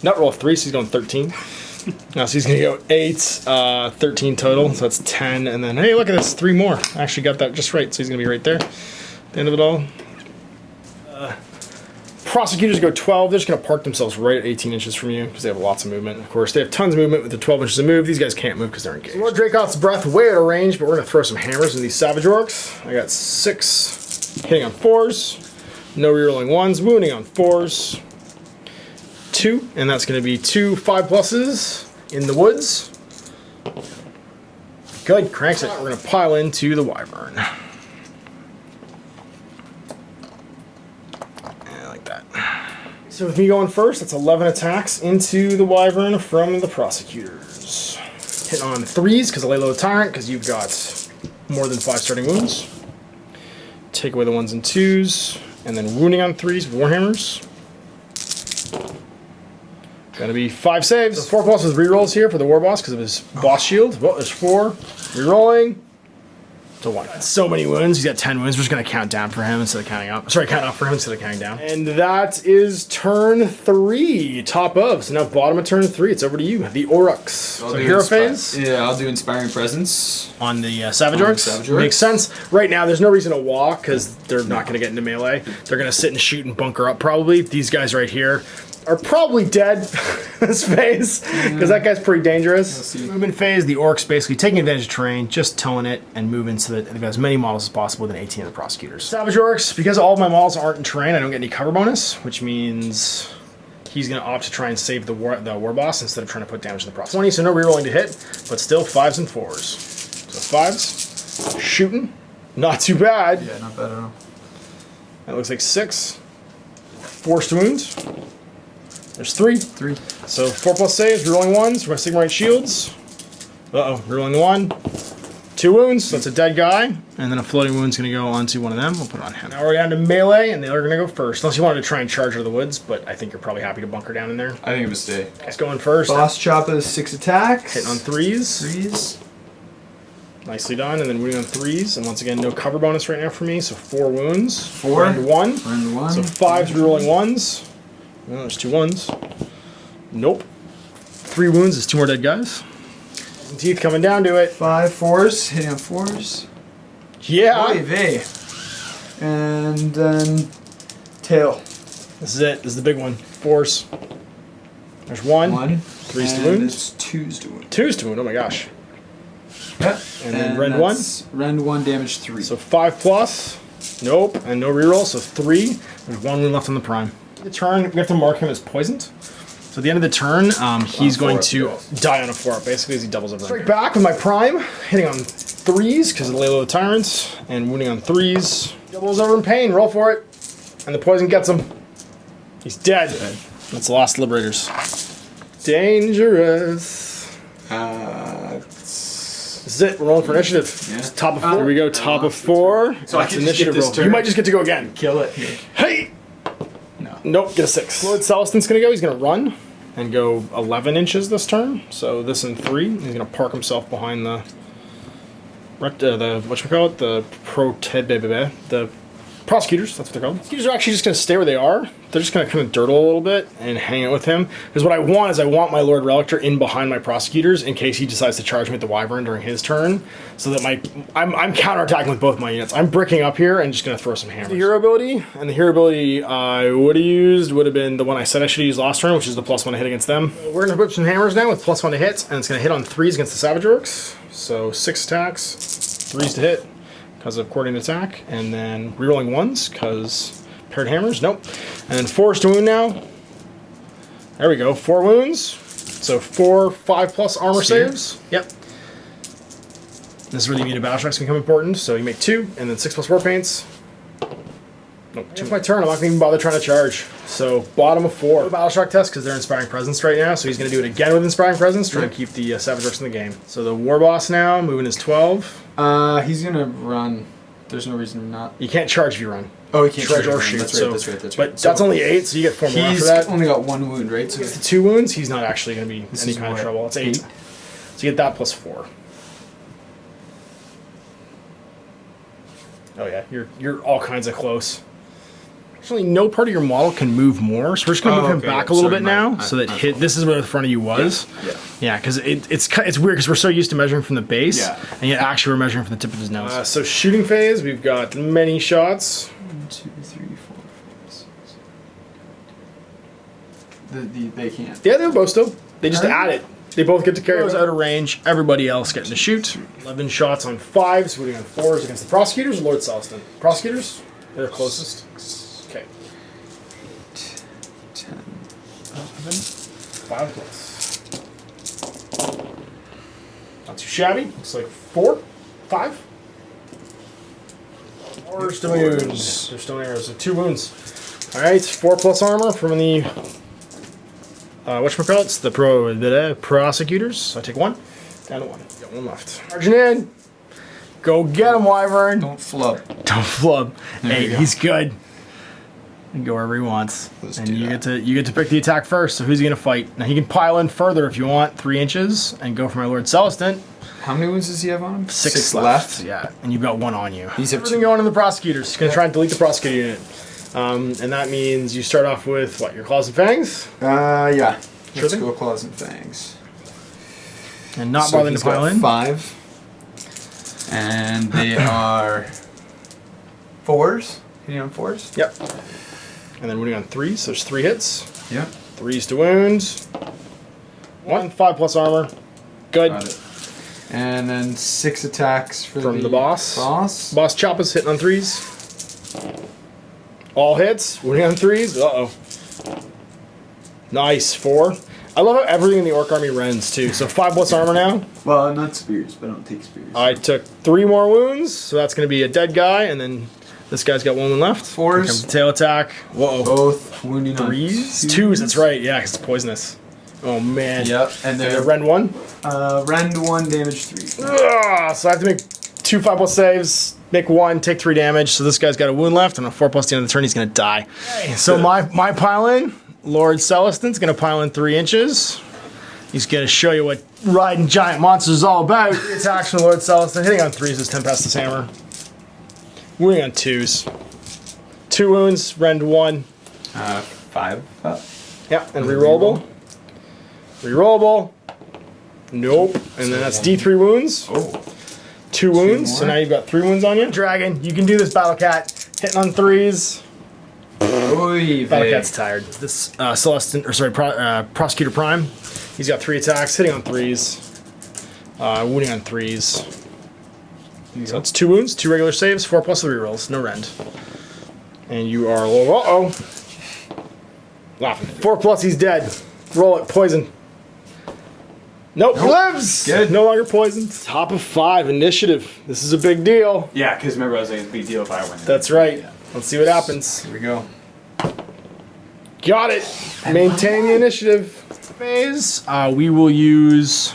Not roll 3, so he's going 13. Now, so he's going to go 8, 13 total. So that's 10, and then, hey, look at this, 3 more. I actually got that just right, so he's going to be right there. At the end of it all. Prosecutors go 12. They're just going to park themselves right at 18 inches from you because they have lots of movement. Of course, they have tons of movement with the 12 inches of move. These guys can't move because they're engaged. Lord Dracoth's breath way out of range, but we're going to throw some hammers in these Savage Orcs. I got 6 hitting on 4s, no rerolling 1s, wounding on 4s, 2, and that's going to be 2 5+s in the woods. Good, cranks it. We're going to pile into the Wyvern. So with me going first, that's 11 attacks into the Wyvern from the Prosecutors. Hit on 3s because I lay low the Tyrant because you've got more than 5 starting wounds. Take away the 1s and 2s, and then wounding on 3s, Warhammers. Gonna be 5 saves. So 4+ with rerolls here for the War Boss because of his boss shield. Well, there's 4. Rerolling. To 1. So many wounds. He's got 10 wounds. We're just going to count down for him instead of counting up. Sorry, count up for him instead of counting down. And that is turn 3. Top of. So now bottom of turn 3. It's over to you. The Orruks. So hero phase. Yeah, I'll do Inspiring Presence. On the Savage Orcs. Makes sense. Right now, there's no reason to walk because they're not going to get into melee. They're going to sit and shoot and bunker up probably. These guys right here are probably dead this phase because that guy's pretty dangerous. Movement phase, the Orcs basically taking advantage of terrain, just towing it and moving so that they've got as many models as possible within 18 of the Prosecutors. Savage Orcs, because all of my models aren't in terrain, I don't get any cover bonus, which means he's going to opt to try and save the war boss instead of trying to put damage to the Prosecutors. 20, so no rerolling to hit, but still 5s and 4s. So 5s, shooting, not too bad. Yeah, not bad at all. That looks like 6. Forced wounds. There's 3. So 4+ saves, rerolling 1s for my Sigmarite shields. Rerolling 1. 2 wounds, so that's a dead guy. And then a floating wound's going to go onto one of them. We'll put it on him. Now we're down to melee, and they're going to go first. Unless you wanted to try and charge out of the woods, but I think you're probably happy to bunker down in there. I think it would stay. Guys going first. Boss Chop is 6 attacks. Hitting on 3s. Nicely done, and then wounding on 3s. And once again, no cover bonus right now for me, so 4 wounds. 4. Rend 1. Rend 1. So 5s, rerolling 1s. Well, there's 2 1s. Nope. 3 wounds is 2 more dead guys. Some teeth coming down to it. 5 4s, hitting on 4s. Yeah. Oy vey. And then tail. This is it. This is the big one. 4s. There's 1. 3s to wound. It's 2s to wound. 2s to wound. Oh my gosh. Yep. And then rend 1. Rend 1, damage 3. So 5+. Nope. And no reroll. So 3. There's 1 wound left on the prime. The turn, we have to mark him as poisoned. So at the end of the turn, he's going to die on a 4-up, basically, as he doubles over. Straight back with my prime, hitting on 3s because of the Lay Low the Tyrants, and wounding on 3s. Doubles over in pain, roll for it. And the poison gets him. He's dead. That's the last Liberators. Dangerous. This is it, we're rolling for initiative. Yeah. Top of 4. Here we go, top of 4. So I can initiative roll. You might just get to go again. Kill it. Hey! No. Nope, get a 6. Lord Celestin's going to go. He's going to run and go 11 inches this turn. So this in 3. He's going to park himself behind the whatchamacallit? The Prosecutors, that's what they're called. Prosecutors are actually just going to stay where they are. They're just going to kind of durdle a little bit and hang out with him. Because what I want is I want my Lord Relictor in behind my Prosecutors in case he decides to charge me with the Wyvern during his turn. So that I'm counterattacking with both my units. I'm bricking up here and just going to throw some hammers. The hero ability, and the hero ability I would have used would have been the one I said I should have used last turn, which is the +1 to hit against them. We're going to whip some hammers now with +1 to hit, and it's going to hit on 3s against the Savage Orcs. So 6 attacks, 3s to hit because of coordinated attack, and then rerolling 1s because paired hammers, nope. And then 4s to wound now. There we go, 4 wounds. So 4 5+ armor saves. Yep. This is where the immune battle shocks become important. So you make 2, and then 6+ war paints. Nope. It's my turn. I'm not going to even bother trying to charge. So bottom of 4. Battle shock test because they're Inspiring Presence right now. So he's going to do it again with Inspiring Presence, trying to keep the Savage Orcs in the game. So the War Boss now, moving his 12. He's going to run. There's no reason to not. You can't charge if you run. Oh, he can't charge or shoot. That's right. But that's only 8, so you get 4 more after that. He's only got 1 wound, right? So gets the 2 wounds. He's not actually going to be any kind of trouble. It's 8. So you get that plus 4. Oh yeah, you're all kinds of close. Actually, no part of your model can move more, so we're just gonna move him back a little bit now, so that this is where the front of you was. Yeah, because it's weird because we're so used to measuring from the base, and yet actually we're measuring from the tip of his nose. So shooting phase, we've got many shots. 1, 2, 3, 4, 5, 6. They can't. Yeah, they'll both still. They just add it. They both get to carry those out of range. Everybody else getting to shoot. 11 shots on 5s, shooting on 4s against the prosecutors or Lord Celestin? Prosecutors? They're closest. Okay. 10, 11. 5 plus. Not too shabby. Looks like 4, 5. 4 still wounds. They're still arrows. So 2 wounds. All right, 4+ armor from the whatchamacallits? The prosecutors. I take 1. Down to 1. Got 1 left. Charging in. Go get him, Wyvern. Don't flub. Don't flub. Hey, he's good. He can go wherever he wants. And you get to pick the attack first. So who's he gonna fight? Now he can pile in further if you want, 3 inches, and go for my Lord Celestin. How many wounds does he have on him? 6 left. Yeah, and you've got 1 on you. He's everything going in the prosecutors. He's gonna try and delete the prosecutor unit. And that means you start off with what? Your claws and fangs. Yeah. Sure Let's thing. go claws and fangs. And not bothering to pile in. 5. And they are 4s. Hitting on 4s. Yep. And then wounding on 3s. So there's 3 hits. Yep. 3s to wound. 1 5+ armor. Good. Got it. And then 6 attacks From the boss. Boss Choppa's hitting on 3s. All hits. Wounding on 3s. Uh-oh. Nice. 4. I love how everything in the Orc army rends, too. So 5+ armor now. Well, not spears, but I don't take spears. I took 3 more wounds, so that's going to be a dead guy, and then this guy's got 1 wound left. 4s. Here comes the tail attack. Whoa. Both wounding on 3s? 2s, that's right. Yeah, because it's poisonous. Oh, man. Yep. And they're rend 1? rend 1, damage 3. Ugh, so I have to make 2 5+ saves, make 1, take 3 damage. So this guy's got a wound left, and a 4+ at the end of the turn, he's going to die. Okay, so my pile in, Lord Celestin's going to pile in 3 inches. He's going to show you what riding giant monsters is all about. Attacks from Lord Celestin, hitting on 3s is Tempest's Hammer. Wounding on 2s. 2 wounds, rend 1. 5. Yeah, and rerollable. Rerollable. Nope. And then that's D3 wounds. Oh. 2 wounds. So now you've got 3 wounds on you. Dragon, you can do this, Battle Cat. Hitting on 3s. Battle Cat's tired. This Prosecutor Prime. He's got 3 attacks, hitting on 3s. Wounding on 3s. So that's 2 wounds, 2 regular saves, 4+ the rerolls, no rend. And you are low. Uh-oh. Laughing. 4+, he's dead. Roll it, poison. Nope, he lives! Good. No longer poisoned. Top of 5, initiative. This is a big deal. Yeah, because remember I was like, it's a big deal if I win. That's right. Yeah. Let's see what happens. Here we go. Got it. Maintain the initiative. Phase. We will use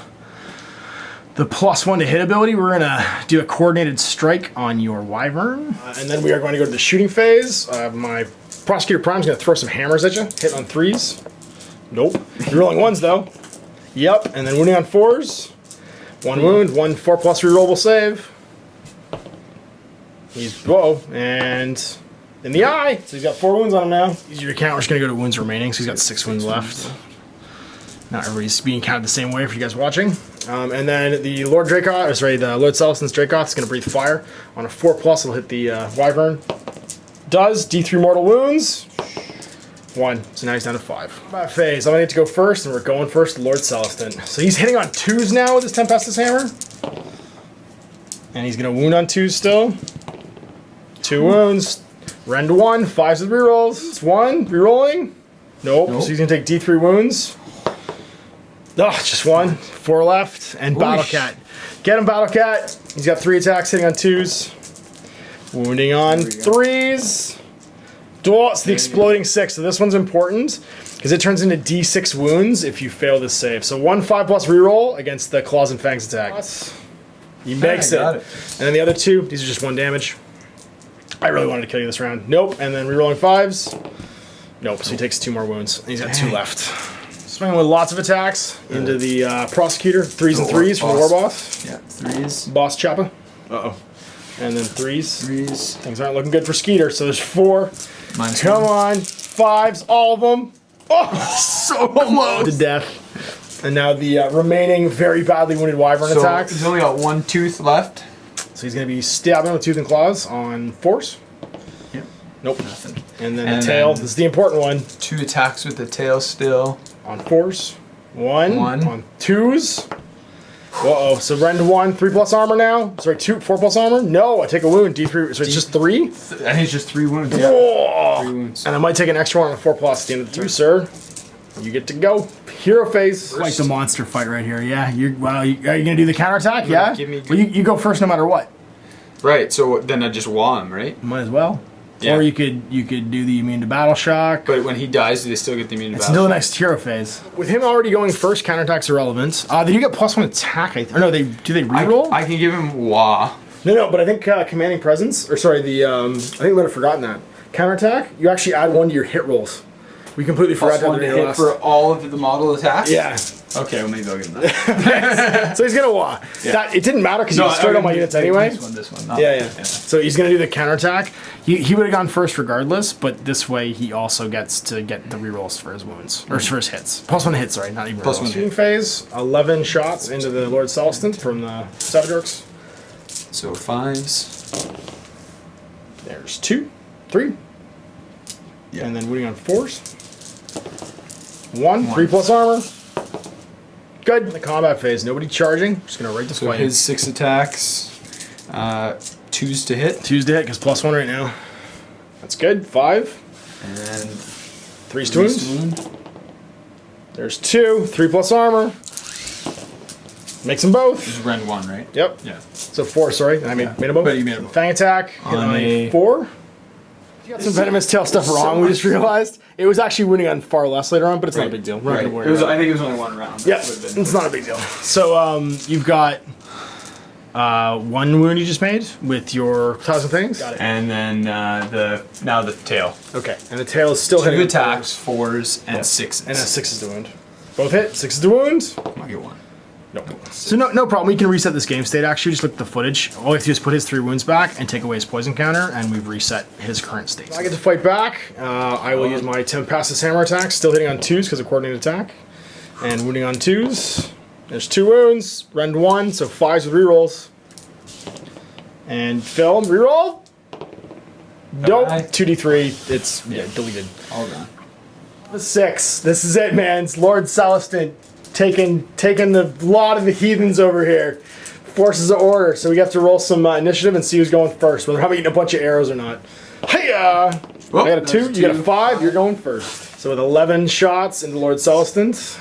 the +1 to hit ability. We're going to do a coordinated strike on your Wyvern. And then we are going to go to the shooting phase. My Prosecutor Prime is going to throw some hammers at you. Hit on 3s. Nope. You're rolling 1s though. Yep. And then wounding on 4s. 1 wound, 1 4+ rerollable save. Whoa. And in the eye. So he's got 4 wounds on him now. Easier to count. We're just going to go to wounds remaining. So he's got 6 wounds left. Not everybody's being counted the same way for you guys watching. And then the the Lord Celestin's Dracoth is going to breathe fire. On a 4+, it'll hit the Wyvern. Does D3 mortal wounds. 1. So now he's down to 5. About phase. I'm going to need to go first, and we're going first, Lord Celestin. So he's hitting on 2s now with his Tempest's Hammer. And he's going to wound on 2s still. 2 wounds. Rend 1. 5s with rerolls. 1. Rerolling. Nope. So he's going to take D3 wounds. Oh, just 1. 4 left. And Battle Cat Get him, Battle Cat. He's got 3 attacks hitting on 2s. Wounding on 3s. Oh, it's the exploding 6. So this one's important because it turns into D6 wounds if you fail this save. So 1 5+ reroll against the Claws and Fangs attack. He makes it. And then the other 2, these are just 1 damage. I really wanted to kill you this round. Nope. And then rerolling 5s. Nope. So he takes 2 more wounds. And he's got 2 left. Swinging with lots of attacks into the Prosecutor. 3s and 3s from the War Boss. Yeah, 3s. Boss Chappa. Uh-oh. And then 3s. 3s. Things aren't looking good for Skeeter. So there's 4. Minus Come 1. on. 5s, all of them. Oh, so close to death. And now the remaining very badly wounded Wyvern attacks. He's only got 1 tooth left. So he's going to be stabbing with tooth and claws on 4s. Yep. Nope. Nothing. And then the tail. This is the important one. 2 attacks with the tail still. On 4s. 1. 1. On 2s. Uh-oh. So rend 1, 3+ armor now. Sorry, 4+ armor? No, I take a wound. D3. So it's just 3? I think it's just 3 wounds. Yeah. Oh. 3 wounds. And I might take an extra one on a 4+ at the end of the turn. You, sir. You get to go. Hero phase. Like the monster fight right here. Yeah. Are you gonna do the counterattack? Yeah. Well, you go first no matter what. Right. So then I just wah him, right? Might as well. Yeah. Or you could do the immune to battle shock. But when he dies, do they still get the immune to It's battle? still the next hero phase. With him already going first, counterattacks are relevant. They do get +1 attack. Or no, do they reroll? I can give him wah. No, but I think commanding presence, or sorry, I think we might have forgotten that. Counterattack, you actually add 1 to your hit rolls. We completely forgot +1 to hit for all of the model attacks? Yeah. Okay, well maybe I'll give him that. So he's gonna wah. Yeah. It didn't matter because he destroyed all my units anyway. This one. Yeah. So he's gonna do the counterattack. He would have gone first regardless, but this way he also gets to get the rerolls for his wounds. Or for his hits. +1 hit, sorry, not even +1 rerolls. hit. Shooting phase, 11 shots into the Lord Celestin from the Savage Orcs. So 5s. There's 2, 3. Yeah. And then wounding on 4s. 1, 3+ armor. Good. The combat phase, nobody charging. Just gonna right this So way. his 6 attacks. 2s to hit. 2's to hit because +1 right now. That's good. 5. And 3's to wound. There's 2, 3+ armor. Makes them both. This is rend 1, right? Yep. Yeah. So 4, sorry. I made them both. But you made them both. Fang attack On a 4. You got some venomous tail stuff wrong. We just realized it was actually wounding on far less later on, but it's not a big deal. We're not gonna worry about it. I think it was only 1 round. Yeah, it's not a big deal. So you've got 1 wound you just made with your 1,000 things. Got it. And then the tail. Okay, and the tail is still 2 hitting. attacks, 4s, and 6s. And a 6 is the wound. Both hit. 6 is the wound. I'll get 1. Nope. So no problem. We can reset this game state. Actually, just look at the footage. All we have to do is put his 3 wounds back and take away his poison counter, and we've reset his current state. I get to fight back. I will use my Tempestus Hammer attack, still hitting on 2s because of coordinated attack, and wounding on 2s. There's 2 wounds. Rend 1, so 5s with rerolls. And film reroll. Nope. 2d3. It's deleted. All gone. The 6. This is it, man. It's Lord Celestin taking the lot of the heathens over here. Forces of order. So we have to roll some initiative and see who's going first, whether I'm eating a bunch of arrows or not. Hey-ya! I got a 2. You got a 5. You're going first. So with 11 shots into Lord Celestin,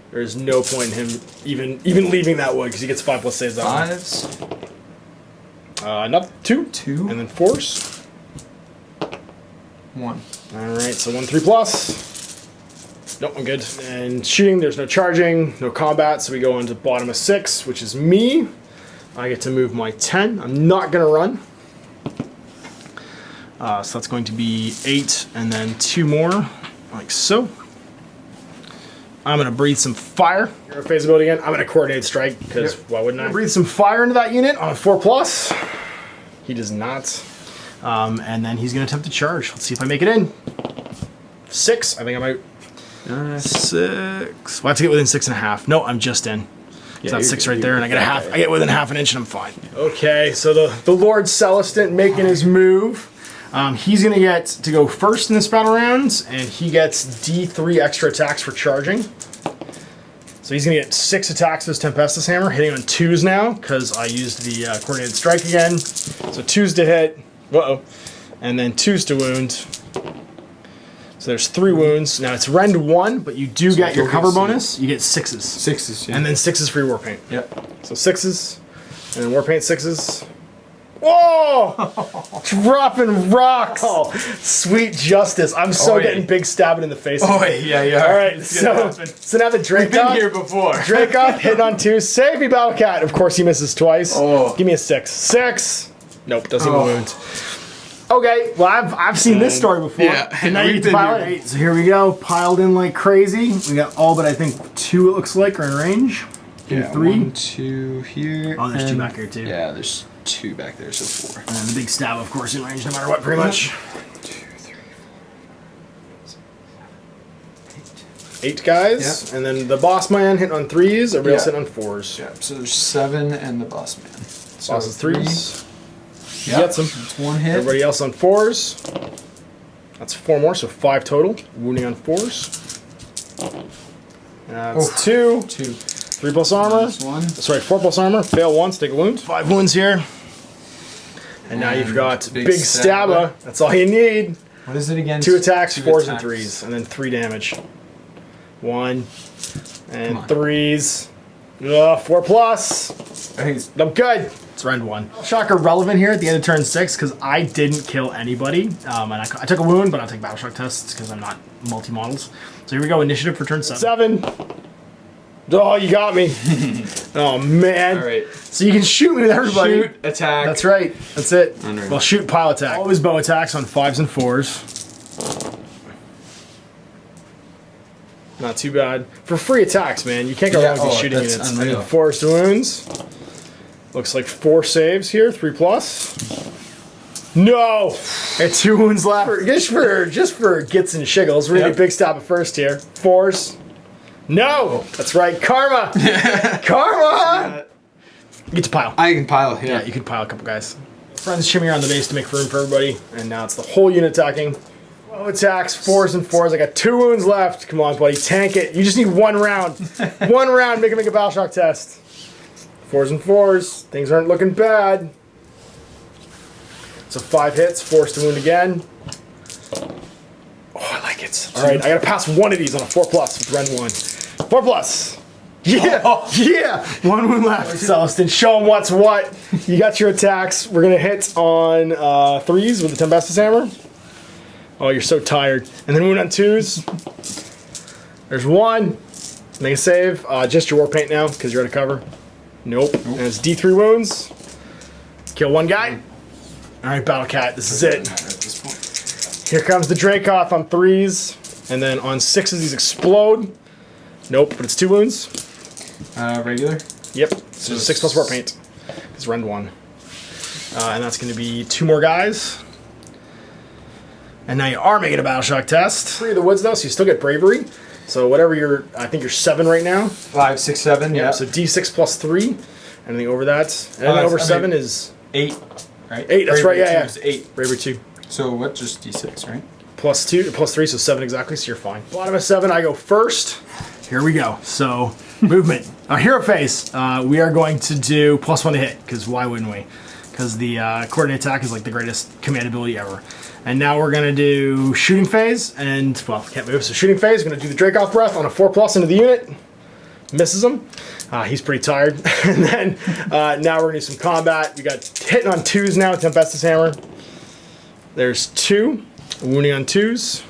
there's no point in him even leaving that wood because he gets 5+ saves on it. 5s. Not 2. 2. And then force. 1. Alright, so 1 3+. Nope, I'm good. And shooting, there's no charging, no combat, so we go on to bottom of 6, which is me. I get to move my 10. I'm not going to run. So that's going to be 8, and then 2 more, like so. I'm going to breathe some fire. Hero phase ability again. I'm going to coordinate strike, because why wouldn't I? Breathe some fire into that unit on a 4+. He does not. And then he's going to attempt to charge. Let's see if I make it in. 6. I think I might. 6. Well, I have to get within 6.5. No, I'm just in. So that's 6 right there, and I get a half. I get within half an inch, and I'm fine. Okay, so the Lord Celestin making his move. He's gonna get to go first in this battle round, and he gets D3 extra attacks for charging. So he's gonna get 6 attacks with his Tempestus Hammer, hitting on 2s now because I used the coordinated strike again. So 2s to hit. And then 2s to wound. So there's 3 wounds. Now it's rend 1, but you do get your cover bonus. You get 6s. 6s, yeah. And then 6s for your war paint. Yep. So 6s, and then war paint 6s. Whoa! Dropping rocks. Oh, sweet justice. I'm so getting big stabbing in the face. Oh, yeah. All right, so now the Dracoth. We've been here before. Dracoth hitting on 2. Save me, Battle Cat. Of course, he misses twice. Oh. Give me a 6. 6. Nope, doesn't even wound. Okay, well, I've seen this story before. Yeah, and now you get to pile it. So here we go, piled in like crazy. We got all but I think 2, it looks like, are in range. Yeah, 3. 1, 2 here. Oh, there's 2 back here, too. Yeah, there's 2 back there, so 4. And then the big stab, of course, in range no matter what, pretty much. 2, 3, 8 guys, Yep. and then the boss man hitting on 3s, everybody else hitting on 4s. Yeah, so there's 7 and the boss man. So Boss is 3s. He Yep, gets him. that's 1 hit. Everybody else on 4s. That's 4 more, so 5 total. Wounding on 4s. That's 2. 2. 3 plus armor. Minus 1. Sorry, 4 plus armor. Fail once, take a wound. 5 wounds here. And now you've got Big Big Stabba. Stabba. That's all you need. What is it again? 2 attacks, 2 4s and attacks. 3s, and then 3 damage. 1 and Come on. 3s. 4 plus. I think it's I'm good. It's rend 1. Shocker relevant here at the end of turn 6 because I didn't kill anybody. And I took a wound, but I'll take battle shock tests because I'm not multi-models. So here we go, initiative for turn 7. Oh, you got me. Oh, man. all right. So you can shoot me with everybody. Shoot, attack. That's right. That's it. Unreal. Well, shoot, pile attack. Always bow attacks on 5s and 4s. Not too bad. For free attacks, man. You can't go wrong with these shooting that's units. And unreal. then forced wounds. Looks like 4 saves here. 3 plus. No! And 2 wounds left. Just for gits and shiggles. We're gonna do big stab at first here. 4s. No! That's right. Karma! Karma! You get to pile. I can pile, Yeah, you can pile a couple guys. Friends shimmy around the base to make room for everybody. And now it's the whole unit attacking. 12 attacks, 4s and 4s. I got 2 wounds left. Come on, buddy. Tank it. You just need 1 round. 1 round. Make a battle shock test. 4s and 4s. Things aren't looking bad. So 5 hits. Forced to wound again. Oh, I like it. All right, I got to pass 1 of these on a 4 plus with rend 1. 4 plus. Yeah, yeah. 1 wound left. Celestin, show him what's what. You got your attacks. We're gonna hit on 3s with the Tempestus Hammer. Oh, you're so tired. And then wound on 2s. There's 1. Make a save. Just your war paint now because you're out of cover. Nope. And it's D3 wounds. Kill 1 guy. All right, Battle Cat. This is it. At this point. Here comes the Dracoth on 3s. And then on 6s, these explode. Nope, but it's 2 wounds. Regular. Yep, so 6 plus war paint. It's rend 1. And that's going to be 2 more guys. And now you are making a battle shock test. 3 of the woods though, so you still get bravery. So whatever I think you're 7 right now. 5, 6, 7. Yeah. So D6 plus 3. Anything over that. Anything over 7 is 8. Right. 8. That's right. Yeah, Is 8. Bravery 2. So what? Just D6, right? Plus 2, plus 3, so 7 exactly. So you're fine. Bottom of 7, I go first. Here we go. So movement. Hero phase. We are going to do +1 to hit because why wouldn't we? Because the coordinate attack is like the greatest command ability ever. And now we're going to do shooting phase, and, well, can't move, so shooting phase, we're going to do the Dracoth Breath on a 4 plus into the unit. Misses him. He's pretty tired. And then now we're going to do some combat. We got hitting on 2s now with Tempestus Hammer. There's 2. Wounding on 2s.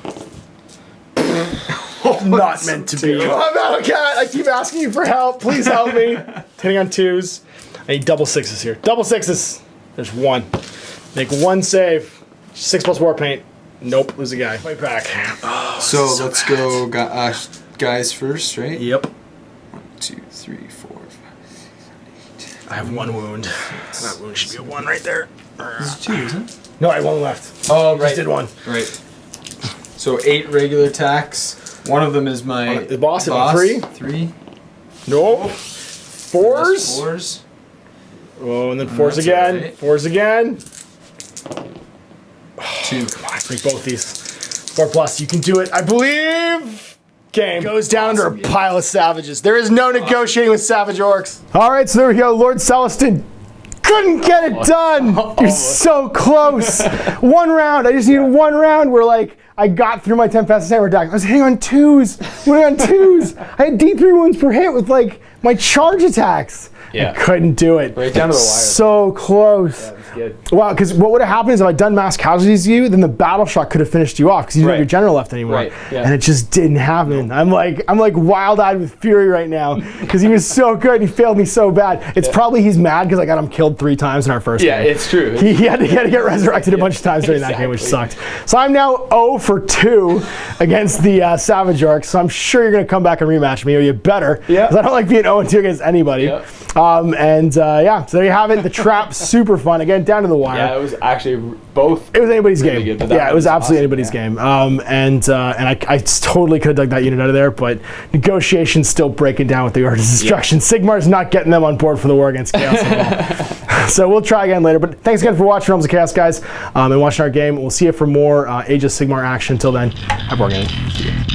Not meant to be. Come on, Battle Cat! I keep asking you for help. Please help me. Hitting on 2s. I need double 6s here. Double 6s. There's 1. Make 1 save. 6 plus war paint. Nope, lose a guy. Fight back. Oh, so let's go guys first, right? Yep. 1, 2, 3, 4, 5, 6, 7, 8. I have 1 wound. That wound should be a 1 right there. This is 2, isn't it? No, I have 1 left. Oh, Just did 1. Right. So 8 regular attacks. One of them is my The boss at 3. 3. Nope. 4s. 4s. Oh, and then 4s that's again. alright. 4s again. 2. Come on, break both these. 4 plus, you can do it. I believe. Game goes down under a pile of savages. There is no negotiating with savage orcs. All right, so there we go. Lord Celestin couldn't get it done. You're so close. One round. I just needed one round where like I got through my 10 fastest hammer attack. I was hitting on 2s. I had D3 wounds per hit with like my charge attacks. Yeah. I couldn't do it. Right down to the wire. So close. Yeah, that's good. Wow, because what would have happened is if I'd done mass casualties to you, then the battle shot could have finished you off because you didn't have your general left anymore. Right, yeah. And it just didn't happen. I'm like wild-eyed with fury right now because he was so good. He failed me so bad. It's probably he's mad because I got him killed 3 times in our first game. Yeah, it's true. He had to get resurrected a bunch of times during that game, which sucked. So I'm now 0 for 2 against the Savage Orcs. So I'm sure you're going to come back and rematch me, or you better. Yeah. Because I don't like being 0 2 against anybody. Yep. Yeah, so there you have it. The trap's super fun. Again, down to the wire. Yeah, it was actually both. It was anybody's really game. good, but Yeah, it was absolutely awesome, anybody's game. And I totally could have dug that unit out of there, but negotiation's still breaking down with the Order of Destruction. Sigmar's not getting them on board for the war against Chaos at all. So we'll try again later. But thanks again for watching Realms of Chaos, guys, and watching our game. We'll see you for more Age of Sigmar action. Until then, happy wargaming.